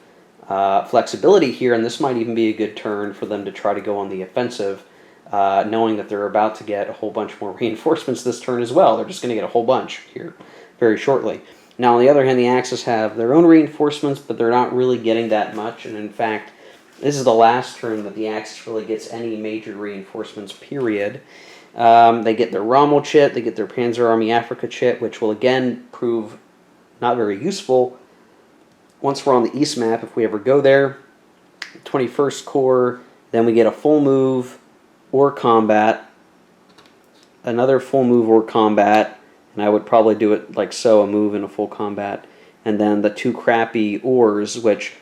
flexibility here, and this might even be a good turn for them to try to go on the offensive, knowing that they're about to get a whole bunch more reinforcements this turn as well. They're just going to get a whole bunch here very shortly. Now, on the other hand, the Axis have their own reinforcements, but they're not really getting that much, and in fact, this is the last turn that the Axis really gets any major reinforcements, period. They get their Rommel chit, they get their Panzer Army Africa chit, which will again prove not very useful once we're on the east map, if we ever go there. 21st Corps, then we get a full move or combat, another full move or combat, and I would probably do it like so, a move and a full combat, and then the 2 crappy ors, which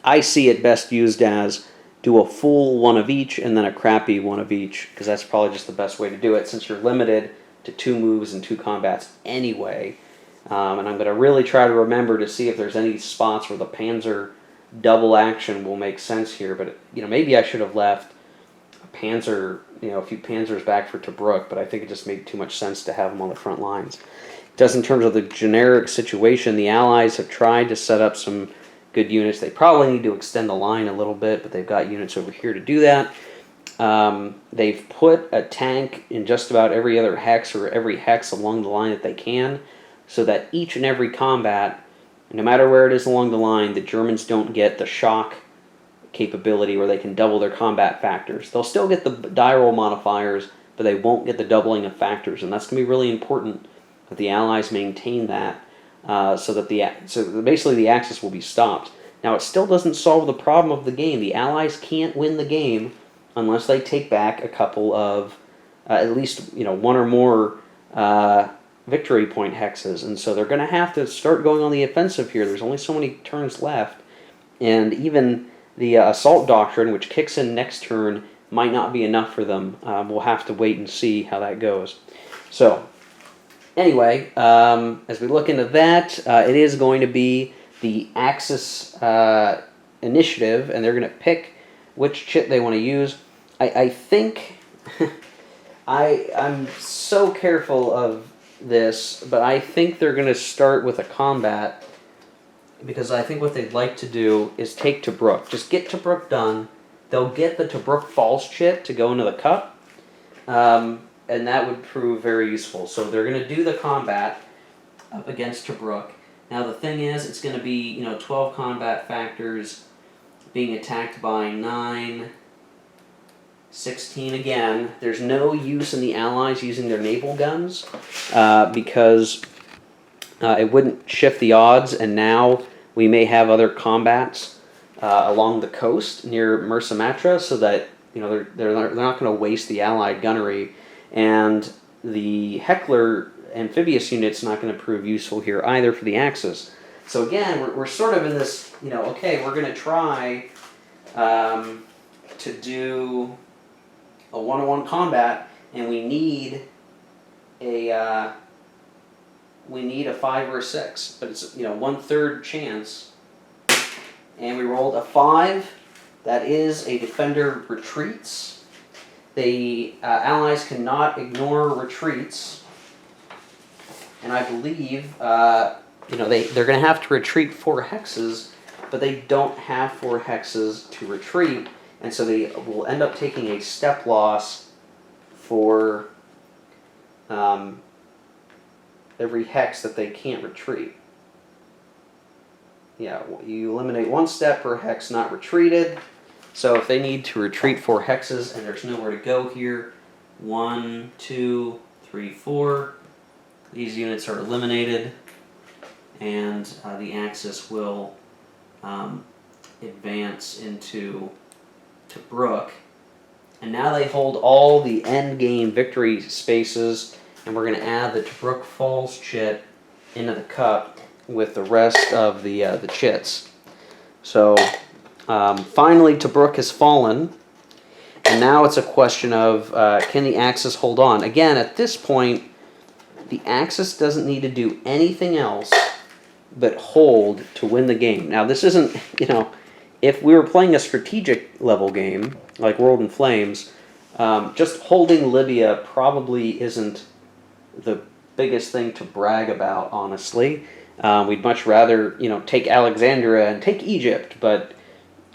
I see it best used as do a full one of each and then a crappy one of each, because that's probably just the best way to do it since you're limited to 2 moves and 2 combats anyway. And I'm going to really try to remember to see if there's any spots where the Panzer double action will make sense here, but maybe I should have left a Panzer, a few Panzers back for Tobruk, but I think it just made too much sense to have them on the front lines. Just in terms of the generic situation, the Allies have tried to set up some good units. They probably need to extend the line a little bit, but they've got units over here to do that. They've put a tank in just about every other hex or every hex along the line that they can, so that each and every combat, no matter where it is along the line, the Germans don't get the shock capability where they can double their combat factors. They'll still get the die roll modifiers, but they won't get the doubling of factors, and that's going to be really important that the Allies maintain that. So basically the Axis will be stopped. Now, it still doesn't solve the problem of the game. The Allies can't win the game unless they take back a couple of, at least 1 or more victory point hexes, and so they're going to have to start going on the offensive here. There's only so many turns left, and even the Assault Doctrine, which kicks in next turn, might not be enough for them. We'll have to wait and see how that goes. So, anyway, as we look into that, it is going to be the Axis initiative, and they're going to pick which chit they want to use. I think I'm so careful of this, but I think they're going to start with a combat, because I think what they'd like to do is take Tobruk. Just get Tobruk done. They'll get the Tobruk Falls chit to go into the cup, and that would prove very useful. So they're going to do the combat up against Tobruk. Now the thing is, it's going to be 12 combat factors being attacked by 9, 16 again. There's no use in the Allies using their naval guns because it wouldn't shift the odds, and now we may have other combats along the coast near Mursa Matra, so that they're not going to waste the Allied gunnery, and the Heckler amphibious unit's not going to prove useful here either for the Axis. So again, we're sort of in this, okay, we're going to try to do a one-on-one combat, and we need a 5 or a 6, but it's 1/3 chance, and we rolled a 5. That is a defender retreats. The Allies cannot ignore retreats, and I believe they're going to have to retreat 4 hexes, but they don't have 4 hexes to retreat, and so they will end up taking a step loss for every hex that they can't retreat. Yeah, you eliminate 1 step per hex not retreated. So if they need to retreat 4 hexes and there's nowhere to go here, 1, 2, 3, 4, these units are eliminated, and the Axis will advance into Tobruk. And now they hold all the end game victory spaces, and we're going to add the Tobruk Falls chit into the cup with the rest of the chits. So finally Tobruk has fallen, and now it's a question of can the Axis hold on? Again, at this point, the Axis doesn't need to do anything else but hold to win the game. Now this isn't, if we were playing a strategic level game, like World in Flames, just holding Libya probably isn't the biggest thing to brag about, honestly. We'd much rather, take Alexandria and take Egypt, but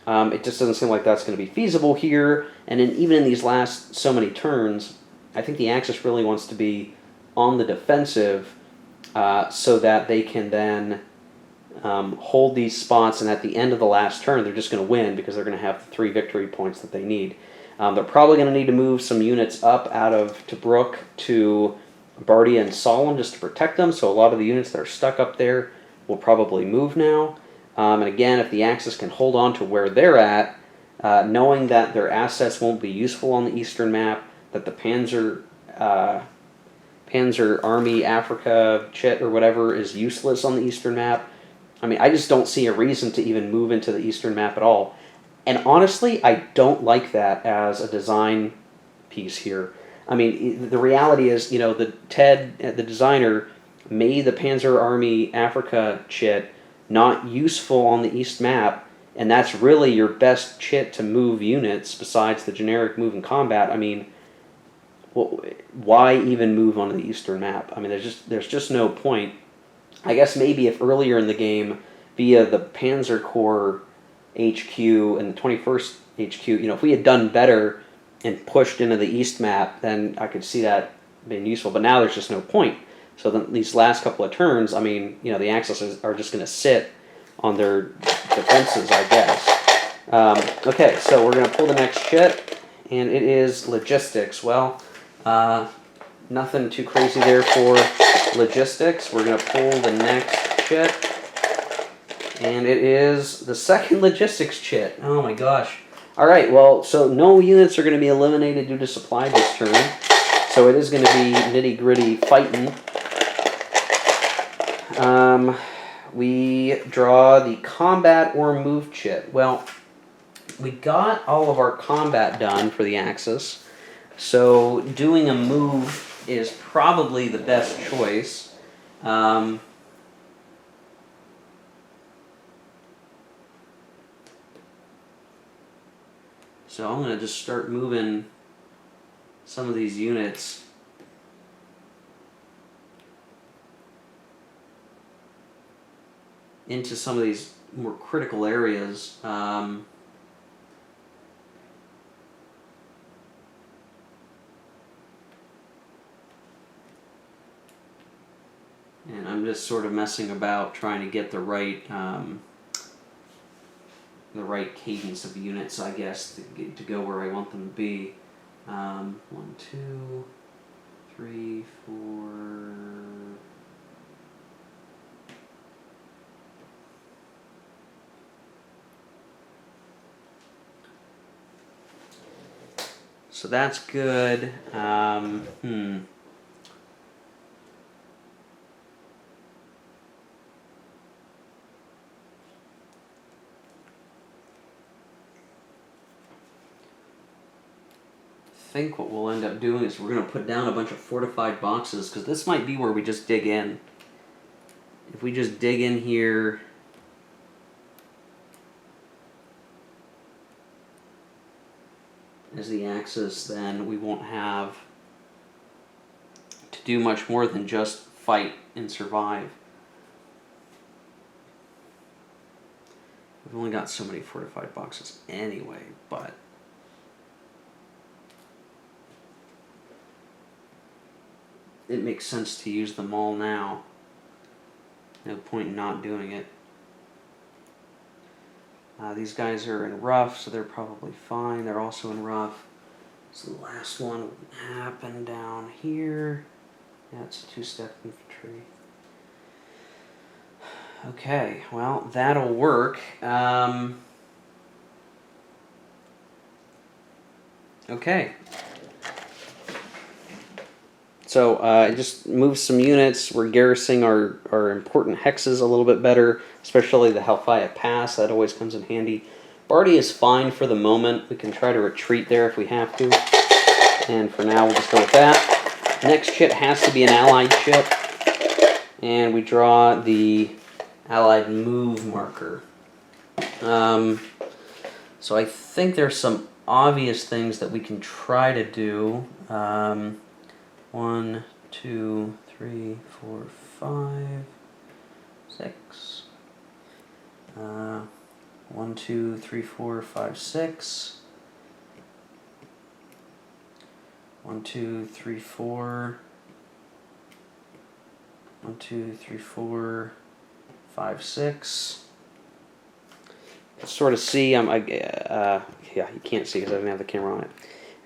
it just doesn't seem like that's going to be feasible here. And even in these last so many turns, I think the Axis really wants to be on the defensive so that they can then hold these spots, and at the end of the last turn, they're just going to win because they're going to have the 3 victory points that they need. They're probably going to need to move some units up out of Tobruk to Bardia and Solemn just to protect them, so a lot of the units that are stuck up there will probably move now. And again, if the Axis can hold on to where they're at, knowing that their assets won't be useful on the eastern map, that the Panzer Army Africa chit or whatever is useless on the eastern map, I just don't see a reason to even move into the eastern map at all. And honestly, I don't like that as a design piece here. The reality is, the designer, made the Panzer Army Africa chit not useful on the east map, and that's really your best chit to move units besides the generic move in combat. Why even move onto the eastern map? There's just no point. I guess maybe if earlier in the game, via the Panzer Corps HQ and the 21st HQ, if we had done better and pushed into the east map, then I could see that being useful. But now there's just no point. So then these last couple of turns, the Axis are just going to sit on their defenses, I guess. Okay, so we're going to pull the next chit, and it is logistics. Well, nothing too crazy there for logistics. We're going to pull the next chit, and it is the second logistics chit. Oh my gosh. Alright, well, so no units are going to be eliminated due to supply this turn, so it is going to be nitty-gritty fighting. we draw the combat or move chit. Well, we got all of our combat done for the Axis, so doing a move is probably the best choice. So I'm going to just start moving some of these units into some of these more critical areas. And I'm just sort of messing about trying to get the right cadence of units, I guess, to go where I want them to be. 1, 2, 3, 4. So that's good. I think what we'll end up doing is we're going to put down a bunch of fortified boxes, because this might be where we just dig in. If we just dig in here as the Axis, then we won't have to do much more than just fight and survive. We've only got so many fortified boxes anyway, but it makes sense to use them all now. No point in not doing it. These guys are in rough, so they're probably fine. They're also in rough. So the last one will happen down here. Yeah, it's a 2-step infantry. Okay, well, that'll work. Okay. So I just moved some units. We're garrisoning our important hexes a little bit better, especially the Halfaya Pass. That always comes in handy. Bardi is fine for the moment. We can try to retreat there if we have to. And for now, we'll just go with that. Next chit has to be an allied chit. And we draw the allied move marker. So I think there's some obvious things that we can try to do. 1, 2, 3, 4, 5, 6. 1, 2, 3, 4, 5, 6. 1, 2, 3, 4. 1, 2, 3, 4, 5, 6. Sort of see. Yeah, you can't see because I didn't have the camera on it.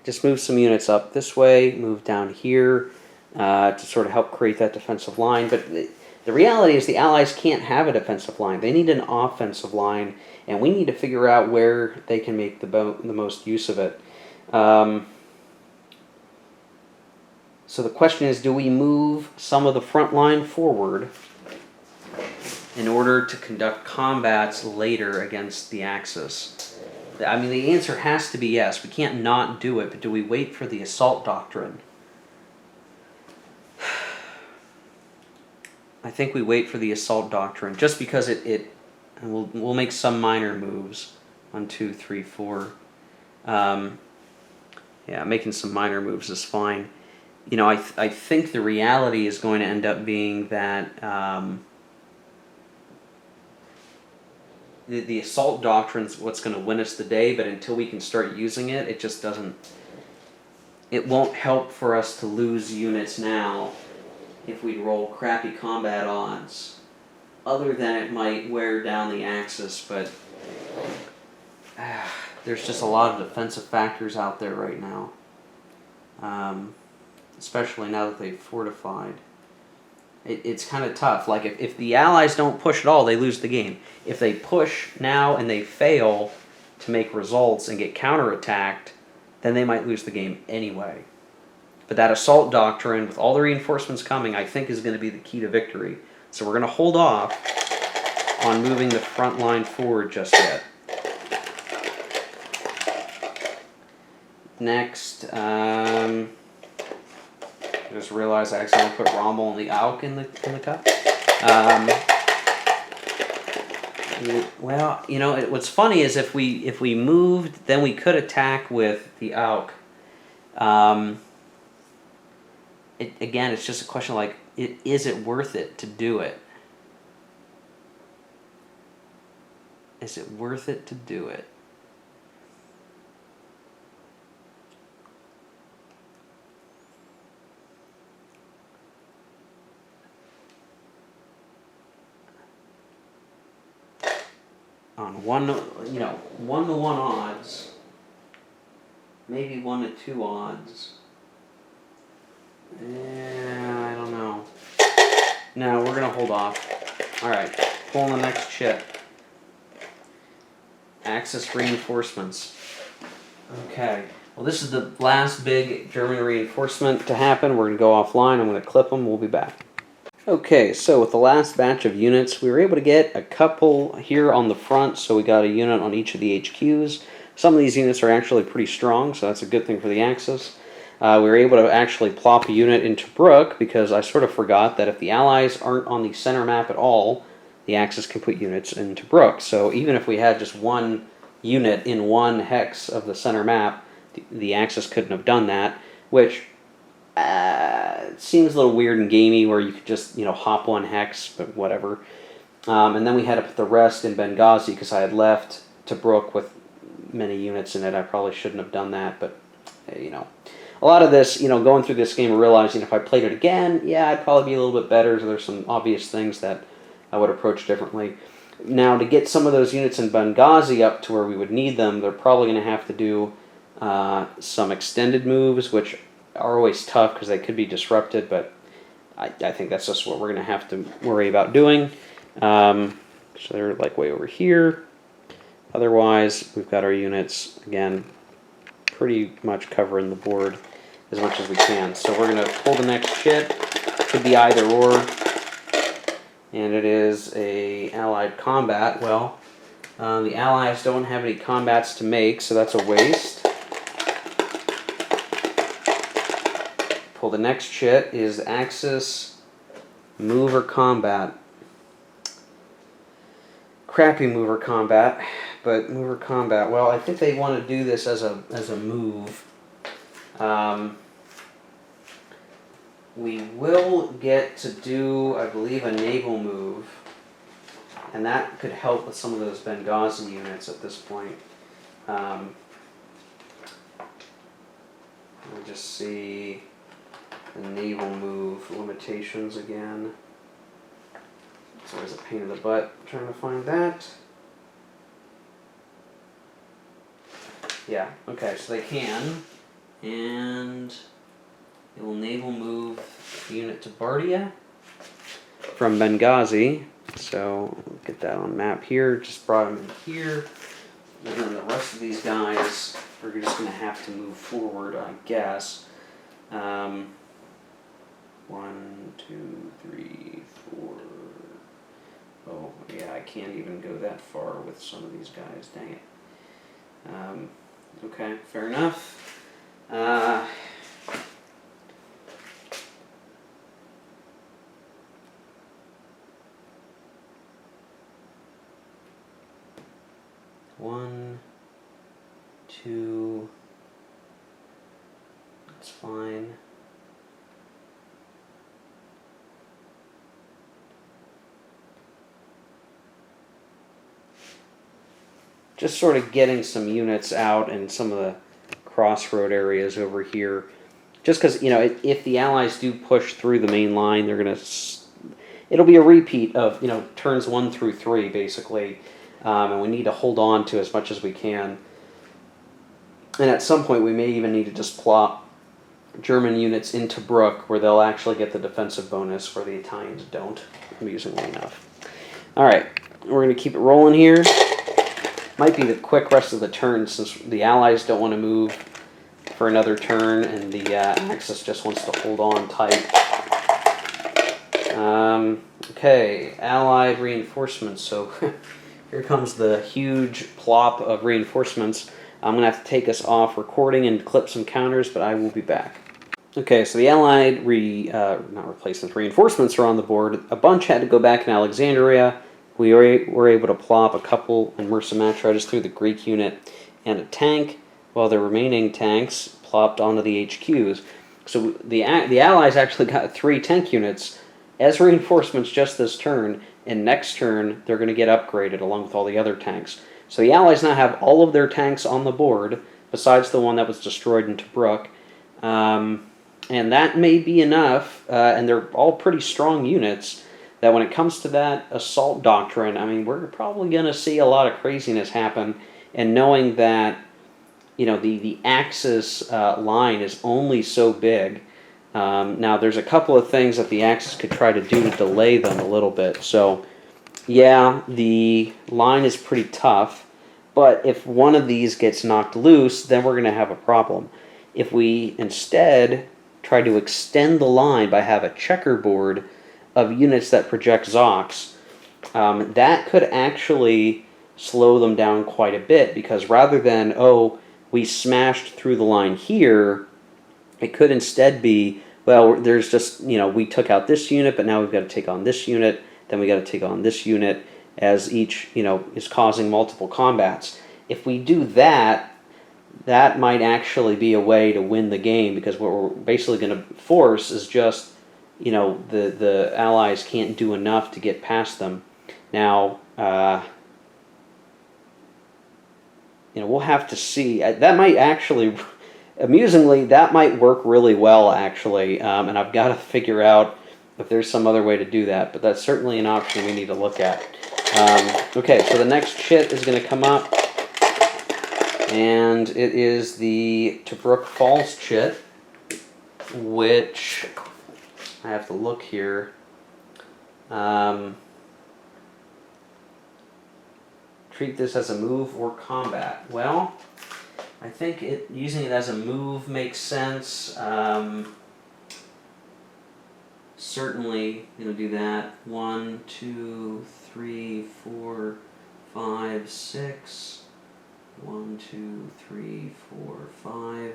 Just move some units up this way, move down here to sort of help create that defensive line. But the reality is the Allies can't have a defensive line. They need an offensive line, and we need to figure out where they can make the most use of it. So the question is, do we move some of the front line forward in order to conduct combats later against the Axis? I mean, the answer has to be yes. We can't not do it, but do we wait for the assault doctrine? I think we wait for the assault doctrine, just because we'll make some minor moves. 1, 2, 3, 4. Yeah, making some minor moves is fine. You know, I think the reality is going to end up being that the assault doctrine's what's going to win us the day, but until we can start using it, it just doesn't. It won't help for us to lose units now if we roll crappy combat odds. Other than it might wear down the Axis, but there's just a lot of defensive factors out there right now. Especially now that they've fortified. It's kind of tough. Like, if the Allies don't push at all, they lose the game. If they push now and they fail to make results and get counterattacked, then they might lose the game anyway. But that assault doctrine, with all the reinforcements coming, I think is going to be the key to victory. So we're going to hold off on moving the front line forward just yet. Next, I just realized I accidentally put Rommel and the Auk in the cup. Well, you know, what's funny is if we moved, then we could attack with the Auk. Again, it's just a question like, is it worth it to do it? Is it worth it to do it? On 1-to-1 odds, maybe 1-to-2 odds. I don't know. No, we're gonna hold off. All right, pull the next chip. Axis reinforcements. Okay. Well, this is the last big German reinforcement to happen. We're gonna go offline. I'm gonna clip them. We'll be back. Okay, so with the last batch of units, we were able to get a couple here on the front, so we got a unit on each of the HQs. Some of these units are actually pretty strong, so that's a good thing for the Axis. We were able to actually plop a unit into Tobruk, because I sort of forgot that if the Allies aren't on the center map at all, the Axis can put units into Tobruk. So even if we had just one unit in one hex of the center map, the Axis couldn't have done that, which it seems a little weird and gamey where you could just, hop one hex, but whatever. And then we had to put the rest in Benghazi because I had left Tobruk with many units in it. I probably shouldn't have done that, but, A lot of this, going through this game and realizing if I played it again, yeah, I'd probably be a little bit better. So there's some obvious things that I would approach differently. Now, to get some of those units in Benghazi up to where we would need them, they're probably going to have to do some extended moves, which are always tough because they could be disrupted, but I think that's just what we're going to have to worry about doing. So they're like way over here. Otherwise, we've got our units, again, pretty much covering the board as much as we can. So we're going to pull the next chit. Could be either or. And it is a allied combat. Well, the Allies don't have any combats to make, so that's a waste. Pull the next chit is Axis Mover Combat. Crappy Mover Combat, but Mover Combat. Well, I think they want to do this as a move. We will get to do, I believe, a naval move, and that could help with some of those Benghazi units at this point. Let me just see the naval move limitations again. It's always a pain in the butt trying to find that. Yeah, okay, so they can. And it will naval move the unit to Bardia from Benghazi. So we'll get that on map here. Just brought them in here. And then the rest of these guys, we're just going to have to move forward, I guess. 1, 2, 3, 4. Oh, yeah, I can't even go that far with some of these guys. Dang it. Okay, fair enough. One, two. That's fine. Just sort of getting some units out in some of the crossroad areas over here. Just because, if the Allies do push through the main line, they're going to... It'll be a repeat of, turns 1 through 3, basically. And we need to hold on to as much as we can. And at some point, we may even need to just plop German units into Tobruk, where they'll actually get the defensive bonus, where the Italians don't, amusingly enough. Alright, we're going to keep it rolling here. Might be the quick rest of the turn, since the Allies don't want to move for another turn, and the Axis just wants to hold on tight. Okay, Allied reinforcements. So here comes the huge plop of reinforcements. I'm going to have to take us off recording and clip some counters, but I will be back. Okay, so the Allied reinforcements are on the board. A bunch had to go back in Alexandria. We were able to plop a couple in Mursa Matra just through the Greek unit and a tank, while the remaining tanks plopped onto the HQs. So the Allies actually got 3 tank units as reinforcements just this turn, and next turn they're going to get upgraded along with all the other tanks. So the Allies now have all of their tanks on the board, besides the one that was destroyed in Tobruk. And that may be enough, and they're all pretty strong units, that when it comes to that assault doctrine, I mean, we're probably going to see a lot of craziness happen. And knowing that, you know, the Axis line is only so big. Now, there's a couple of things that the Axis could try to do to delay them a little bit. So, yeah, the line is pretty tough, but if one of these gets knocked loose, then we're going to have a problem. If we instead try to extend the line by have a checkerboard of units that project Zocs, that could actually slow them down quite a bit, because rather than, oh, we smashed through the line here, it could instead be, well, there's just, you know, we took out this unit, but now we've got to take on this unit, then we got to take on this unit, as each, you know, is causing multiple combats. If we do that, that might actually be a way to win the game, because what we're basically going to force is just, you know, the Allies can't do enough to get past them. Now, you know, we'll have to see. That might actually, amusingly, that might work really well, actually, and I've got to figure out if there's some other way to do that, but that's certainly an option we need to look at. Okay, so the next chit is going to come up, and it is the Tobruk Falls chit, which I have to look here. Treat this as a move or combat. Well, I think using it as a move makes sense. Certainly going to do that. 1, 2, 3, 4, 5, 6. 1, 2, 3, 4, 5.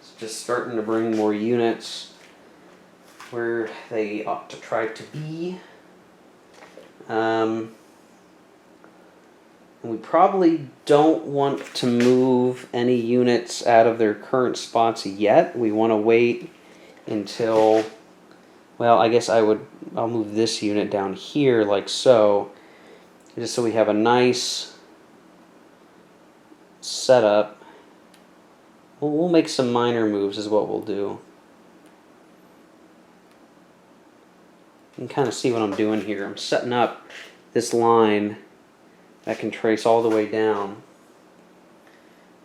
It's just starting to bring more units where they ought to try to be. We probably don't want to move any units out of their current spots yet. We want to wait until, well, I guess I'll move this unit down here like so, just so we have a nice setup. We'll make some minor moves is what we'll do. You can kind of see what I'm doing here. I'm setting up this line that can trace all the way down,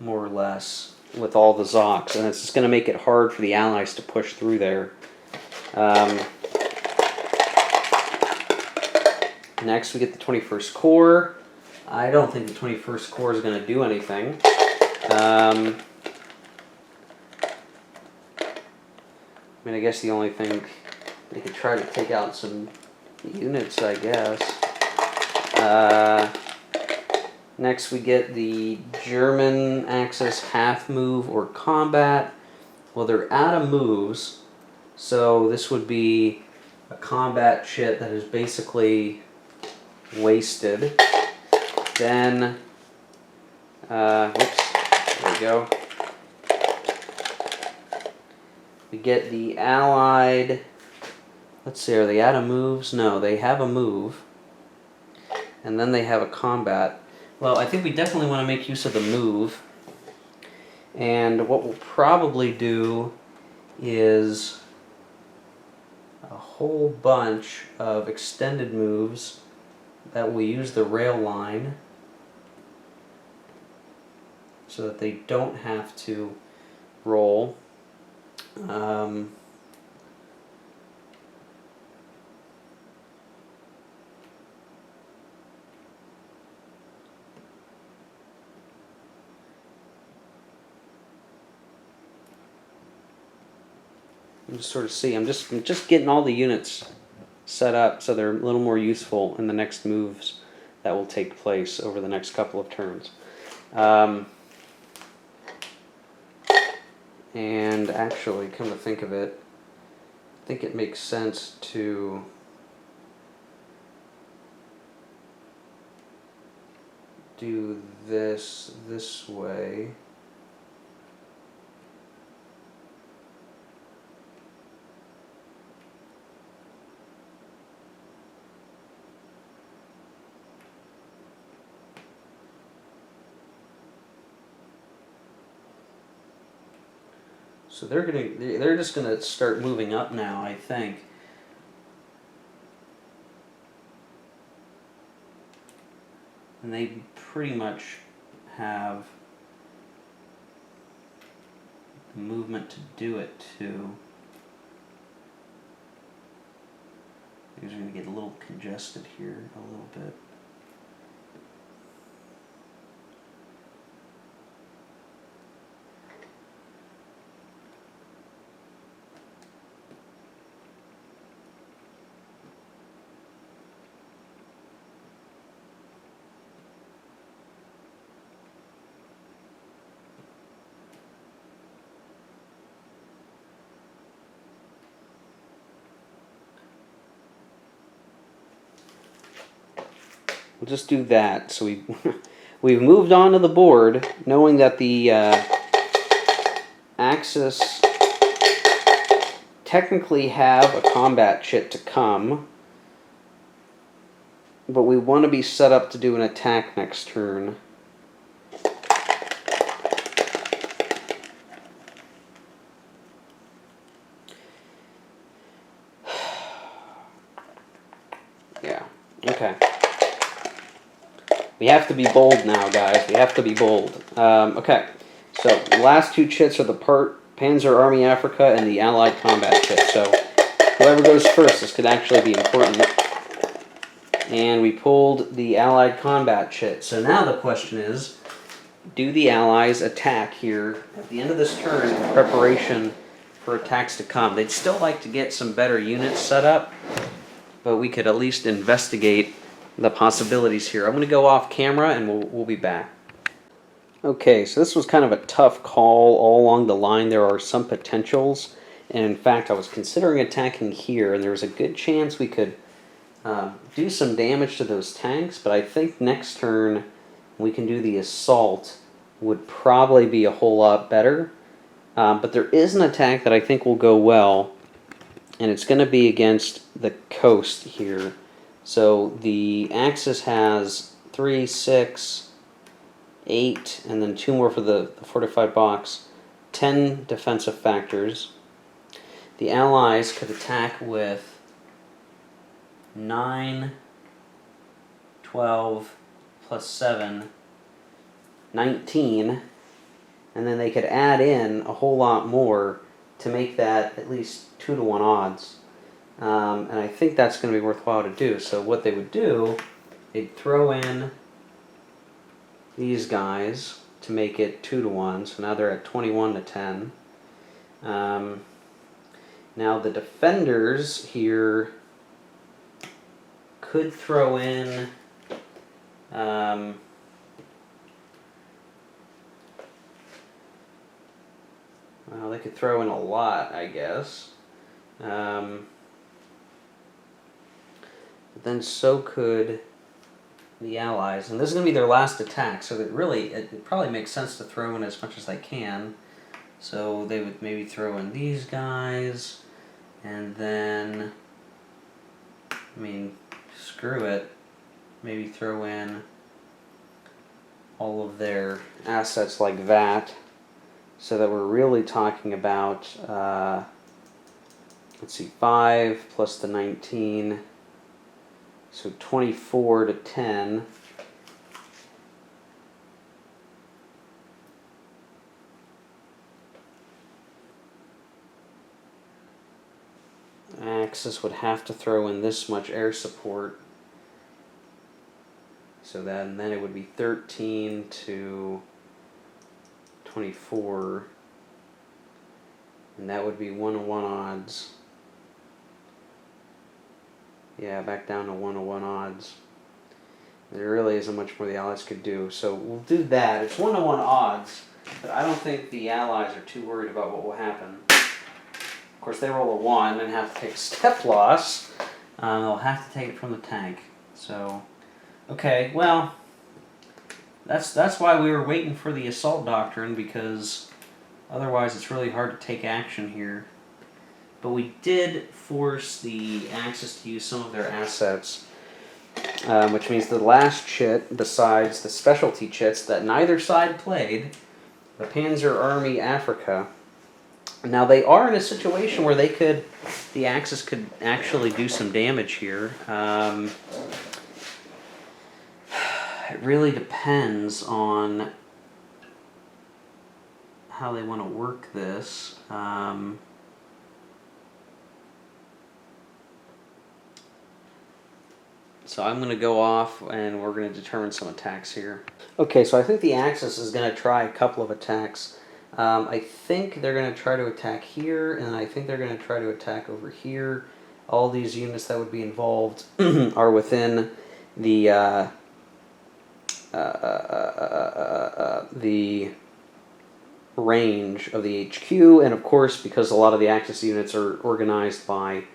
more or less, with all the Zocs, and it's just going to make it hard for the Allies to push through there. Next we get the 21st Corps. I don't think the 21st Corps is going to do anything. I mean, I guess the only thing, they could try to take out some units, I guess. Next we get the German Axis half move or combat. Well, they're out of moves, so this would be a combat chit that is basically wasted. Then, whoops, there we go. We get the Allied, let's see, are they out of moves? No, they have a move. And then they have a combat. Well, I think we definitely want to make use of the move. And what we'll probably do is a whole bunch of extended moves that will use the rail line so that they don't have to roll. Just sort of see. I'm just getting all the units set up so they're a little more useful in the next moves that will take place over the next couple of turns. And actually, come to think of it, I think it makes sense to do this way. So they're just gonna start moving up now, I think. And they pretty much have the movement to do it too. These are gonna get a little congested here a little bit. We'll just do that. So we've moved on to the board, knowing that the Axis technically have a combat chit to come, but we want to be set up to do an attack next turn. Yeah. Okay. We have to be bold now, guys. We have to be bold. Okay, so the last two chits are the Panzer Army Africa and the Allied Combat Chit. So whoever goes first, this could actually be important. And we pulled the Allied Combat Chit. So now the question is, do the Allies attack here at the end of this turn in preparation for attacks to come? They'd still like to get some better units set up, but we could at least investigate the possibilities here. I'm going to go off camera and we'll be back. Okay, so this was kind of a tough call all along the line. There are some potentials, and in fact I was considering attacking here, and there was a good chance we could do some damage to those tanks, but I think next turn we can do the assault would probably be a whole lot better. But there is an attack that I think will go well, and it's going to be against the coast here. So the Axis has 3, 6, 8, and then 2 more for the fortified box. 10 defensive factors. The Allies could attack with 9, 12, plus 7, 19, and then they could add in a whole lot more to make that at least 2-to-1 odds. And I think that's going to be worthwhile to do. So what they would do, they'd throw in these guys to make it 2-to-1. So now they're at 21-to-10. Now the defenders here could throw in well, they could throw in a lot, I guess. But then so could the Allies. And this is going to be their last attack, so that really, it probably makes sense to throw in as much as they can. So they would maybe throw in these guys, and then, I mean, screw it, maybe throw in all of their assets like that, so that we're really talking about, let's see, 5 plus the 19, so 24-to-10. Axis would have to throw in this much air support, so that, and then it would be 13-to-24, and that would be 1-to-1 odds. Yeah, back down to 1-1 odds. There really isn't much more the Allies could do, so we'll do that. It's 1-1 odds, but I don't think the Allies are too worried about what will happen. Of course, they roll a 1 and have to take a step loss. They'll have to take it from the tank. So, okay, well, that's why we were waiting for the assault doctrine, because otherwise it's really hard to take action here. But we did force the Axis to use some of their assets, which means the last chit, besides the specialty chits that neither side played, the Panzer Army Africa. Now they are in a situation where the Axis could actually do some damage here. It really depends on how they want to work this. So I'm going to go off and we're going to determine some attacks here. Okay, so I think the Axis is going to try a couple of attacks. I think they're going to try to attack here, and I think they're going to try to attack over here. All these units that would be involved are within the range of the HQ, and of course, because a lot of the Axis units are organized by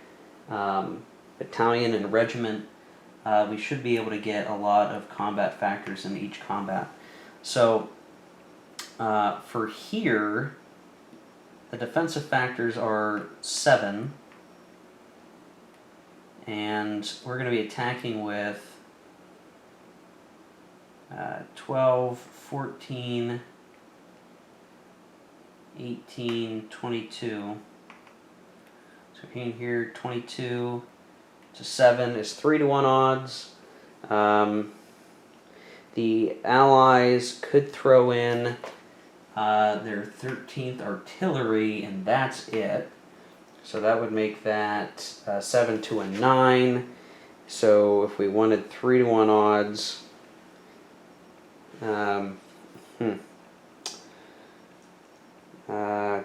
battalion and regiment, we should be able to get a lot of combat factors in each combat. So for here, the defensive factors are 7, and we're going to be attacking with 12, 14, 18, 22. So in here, 22 to 7 is 3-1 odds. The Allies could throw in their 13th Artillery, and that's it. So that would make that 7 to a 9. So if we wanted 3-1 odds,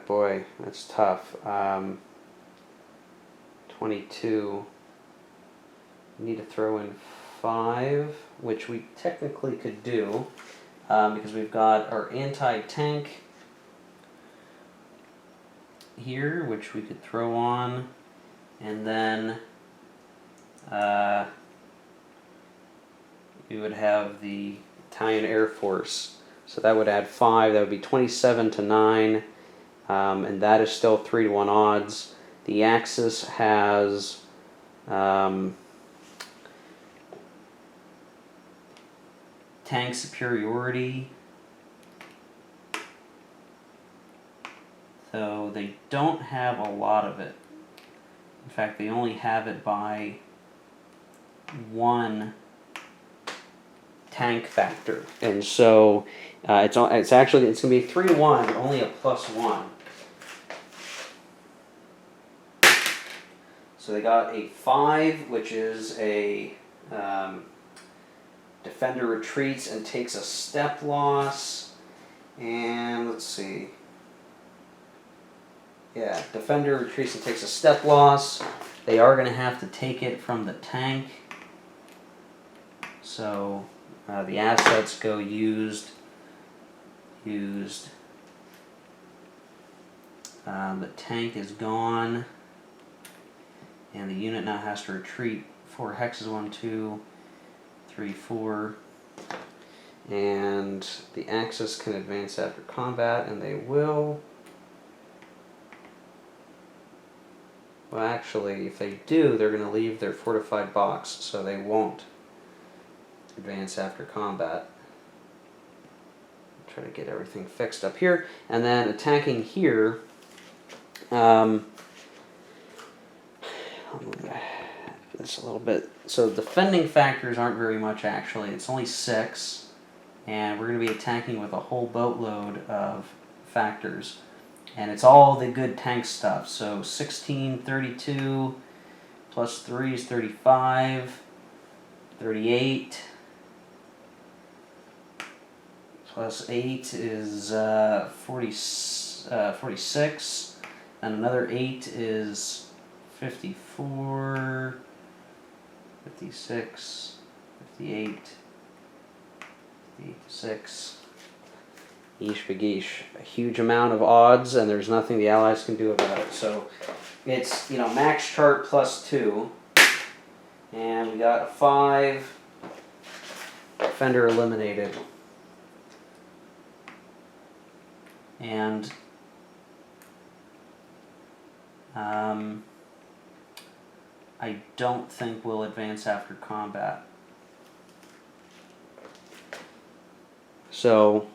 boy, that's tough. 22. We need to throw in 5, which we technically could do, because we've got our anti-tank here, which we could throw on, and then we would have the Italian Air Force. So that would add 5. That would be 27 to 9, and that is still 3-1 odds. The Axis has tank superiority, so they don't have a lot of it. In fact, they only have it by 1 tank factor, and so it's going to be 3-1, only a +1. So they got a 5, which is a defender retreats and takes a step loss, and let's see. Yeah, defender retreats and takes a step loss. They are going to have to take it from the tank. So the assets go used. The tank is gone, and the unit now has to retreat 4 hexes, 1, 2, 3, 4, and the Axis can advance after combat, and they will. Well, actually, if they do, they're going to leave their fortified box, so they won't advance after combat. Try to get everything fixed up here, and then attacking here. I'll move this a little bit. So defending factors aren't very much, actually. It's only 6, and we're going to be attacking with a whole boatload of factors, and it's all the good tank stuff. So 16, 32 plus 3 is 35, 38 plus 8 is 46, and another 8 is 54, 56, 58, 56. Yeesh begeesh. A huge amount of odds, and there's nothing the Allies can do about it. So it's, max chart plus 2. And we got a 5. Defender eliminated. And I don't think we'll advance after combat. So,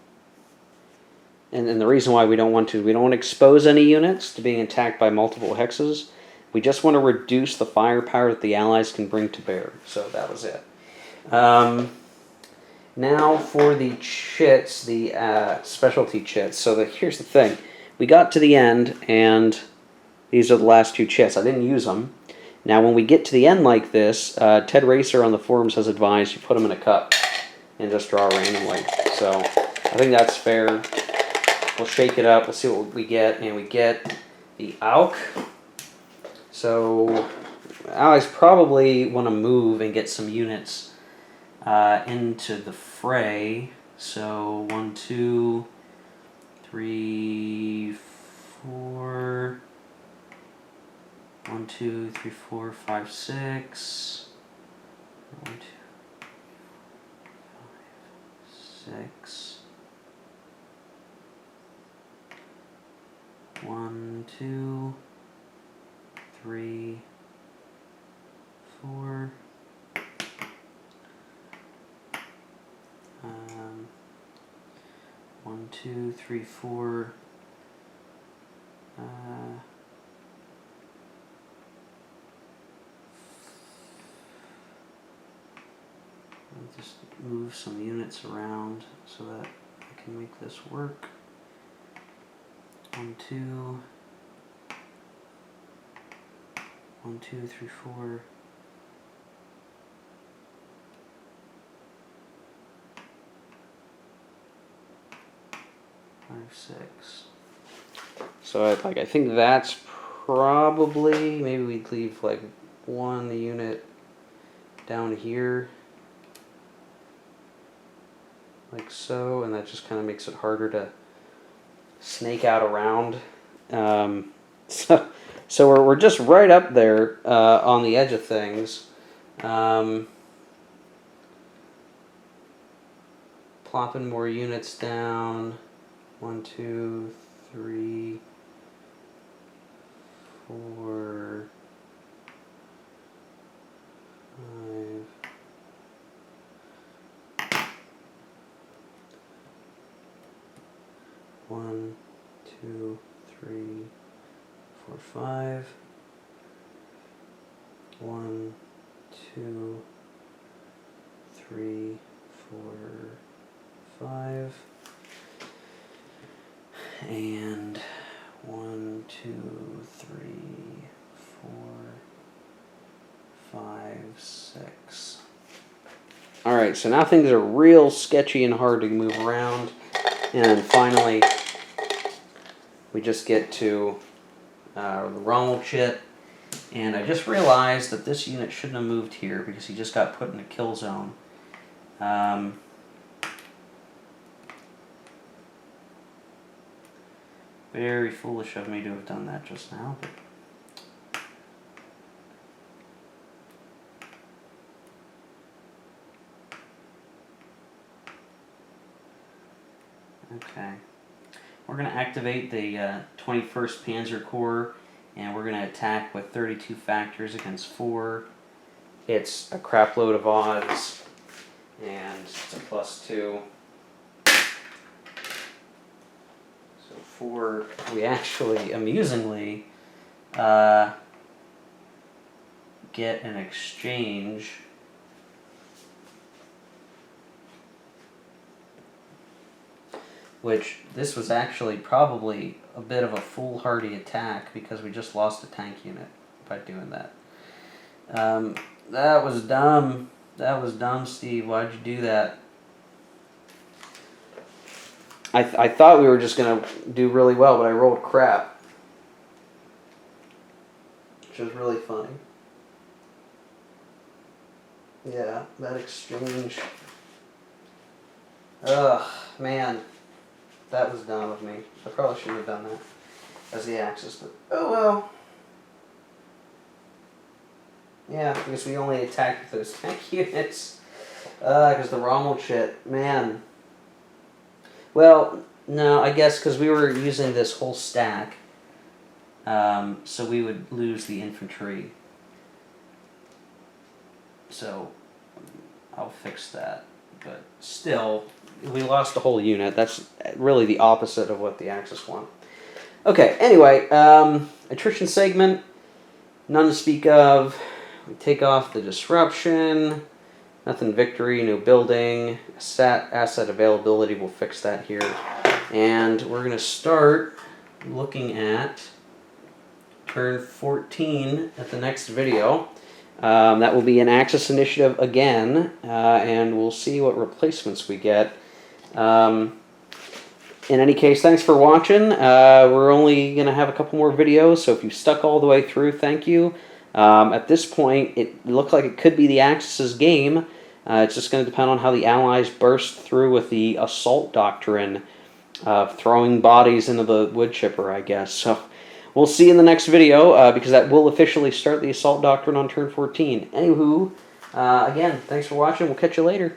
and the reason why we don't want to expose any units to being attacked by multiple hexes. We just want to reduce the firepower that the Allies can bring to bear. So that was it. Now for the chits, the specialty chits. So here's the thing. We got to the end, and these are the last 2 chits. I didn't use them. Now when we get to the end like this, Ted Racer on the forums has advised you put them in a cup and just draw randomly. So I think that's fair. We'll shake it up. We'll see what we get. And we get the Auk. So Allies probably want to move and get some units into the fray. So 1, 2, 3, 4. 1, 2, 3, 4, 5, 6. 1, 2, 5, 6. 1, 2, 3, 4. 1, 2, 3, 4. I'll just move some units around so that I can make this work. 1, 2. 1, 2, 3, 4. 5, 6. So I think that's probably, maybe we'd leave like 1 unit down here, like so, and that just kind of makes it harder to snake out around. So we're just right up there on the edge of things. Plopping more units down. 1, 2, 3, 4, 5. 1, 2, 3, 4, 5. 1, 2, 3, 4, 5. And 1, 2, 3, 4, 5, 6. Alright, so now things are real sketchy and hard to move around. And then finally, we just get to the Rommel chit. And I just realized that this unit shouldn't have moved here because he just got put in a kill zone. Very foolish of me to have done that just now. Okay. We're going to activate the 21st Panzer Corps, and we're going to attack with 32 factors against 4. It's a crap load of odds, and it's a +2. 4, we actually, amusingly, get an exchange. Which, this was actually probably a bit of a foolhardy attack because we just lost a tank unit by doing that. That was dumb. That was dumb, Steve. Why'd you do that? I thought we were just going to do really well, but I rolled crap. Which was really funny. Yeah, that exchange. Ugh, man. That was dumb of me. I probably shouldn't have done that as the Axis, but oh well. Yeah, because we only attacked with those tank units. Because the Rommel shit, man. Well, no, I guess because we were using this whole stack, so we would lose the infantry. So, I'll fix that. But still, we lost a whole unit. That's really the opposite of what the Axis want. Okay, anyway, attrition segment, none to speak of. We take off the disruption. Nothing victory, no building. Asset availability, we'll fix that here. And we're going to start looking at turn 14 at the next video. That will be an Axis initiative again, and we'll see what replacements we get. In any case, thanks for watching. We're only going to have a couple more videos, so if you stuck all the way through, thank you. At this point, it looked like it could be the Axis' game. It's just going to depend on how the Allies burst through with the assault doctrine of throwing bodies into the wood chipper, I guess. So we'll see in the next video, because that will officially start the assault doctrine on turn 14. Anywho, again, thanks for watching. We'll catch you later.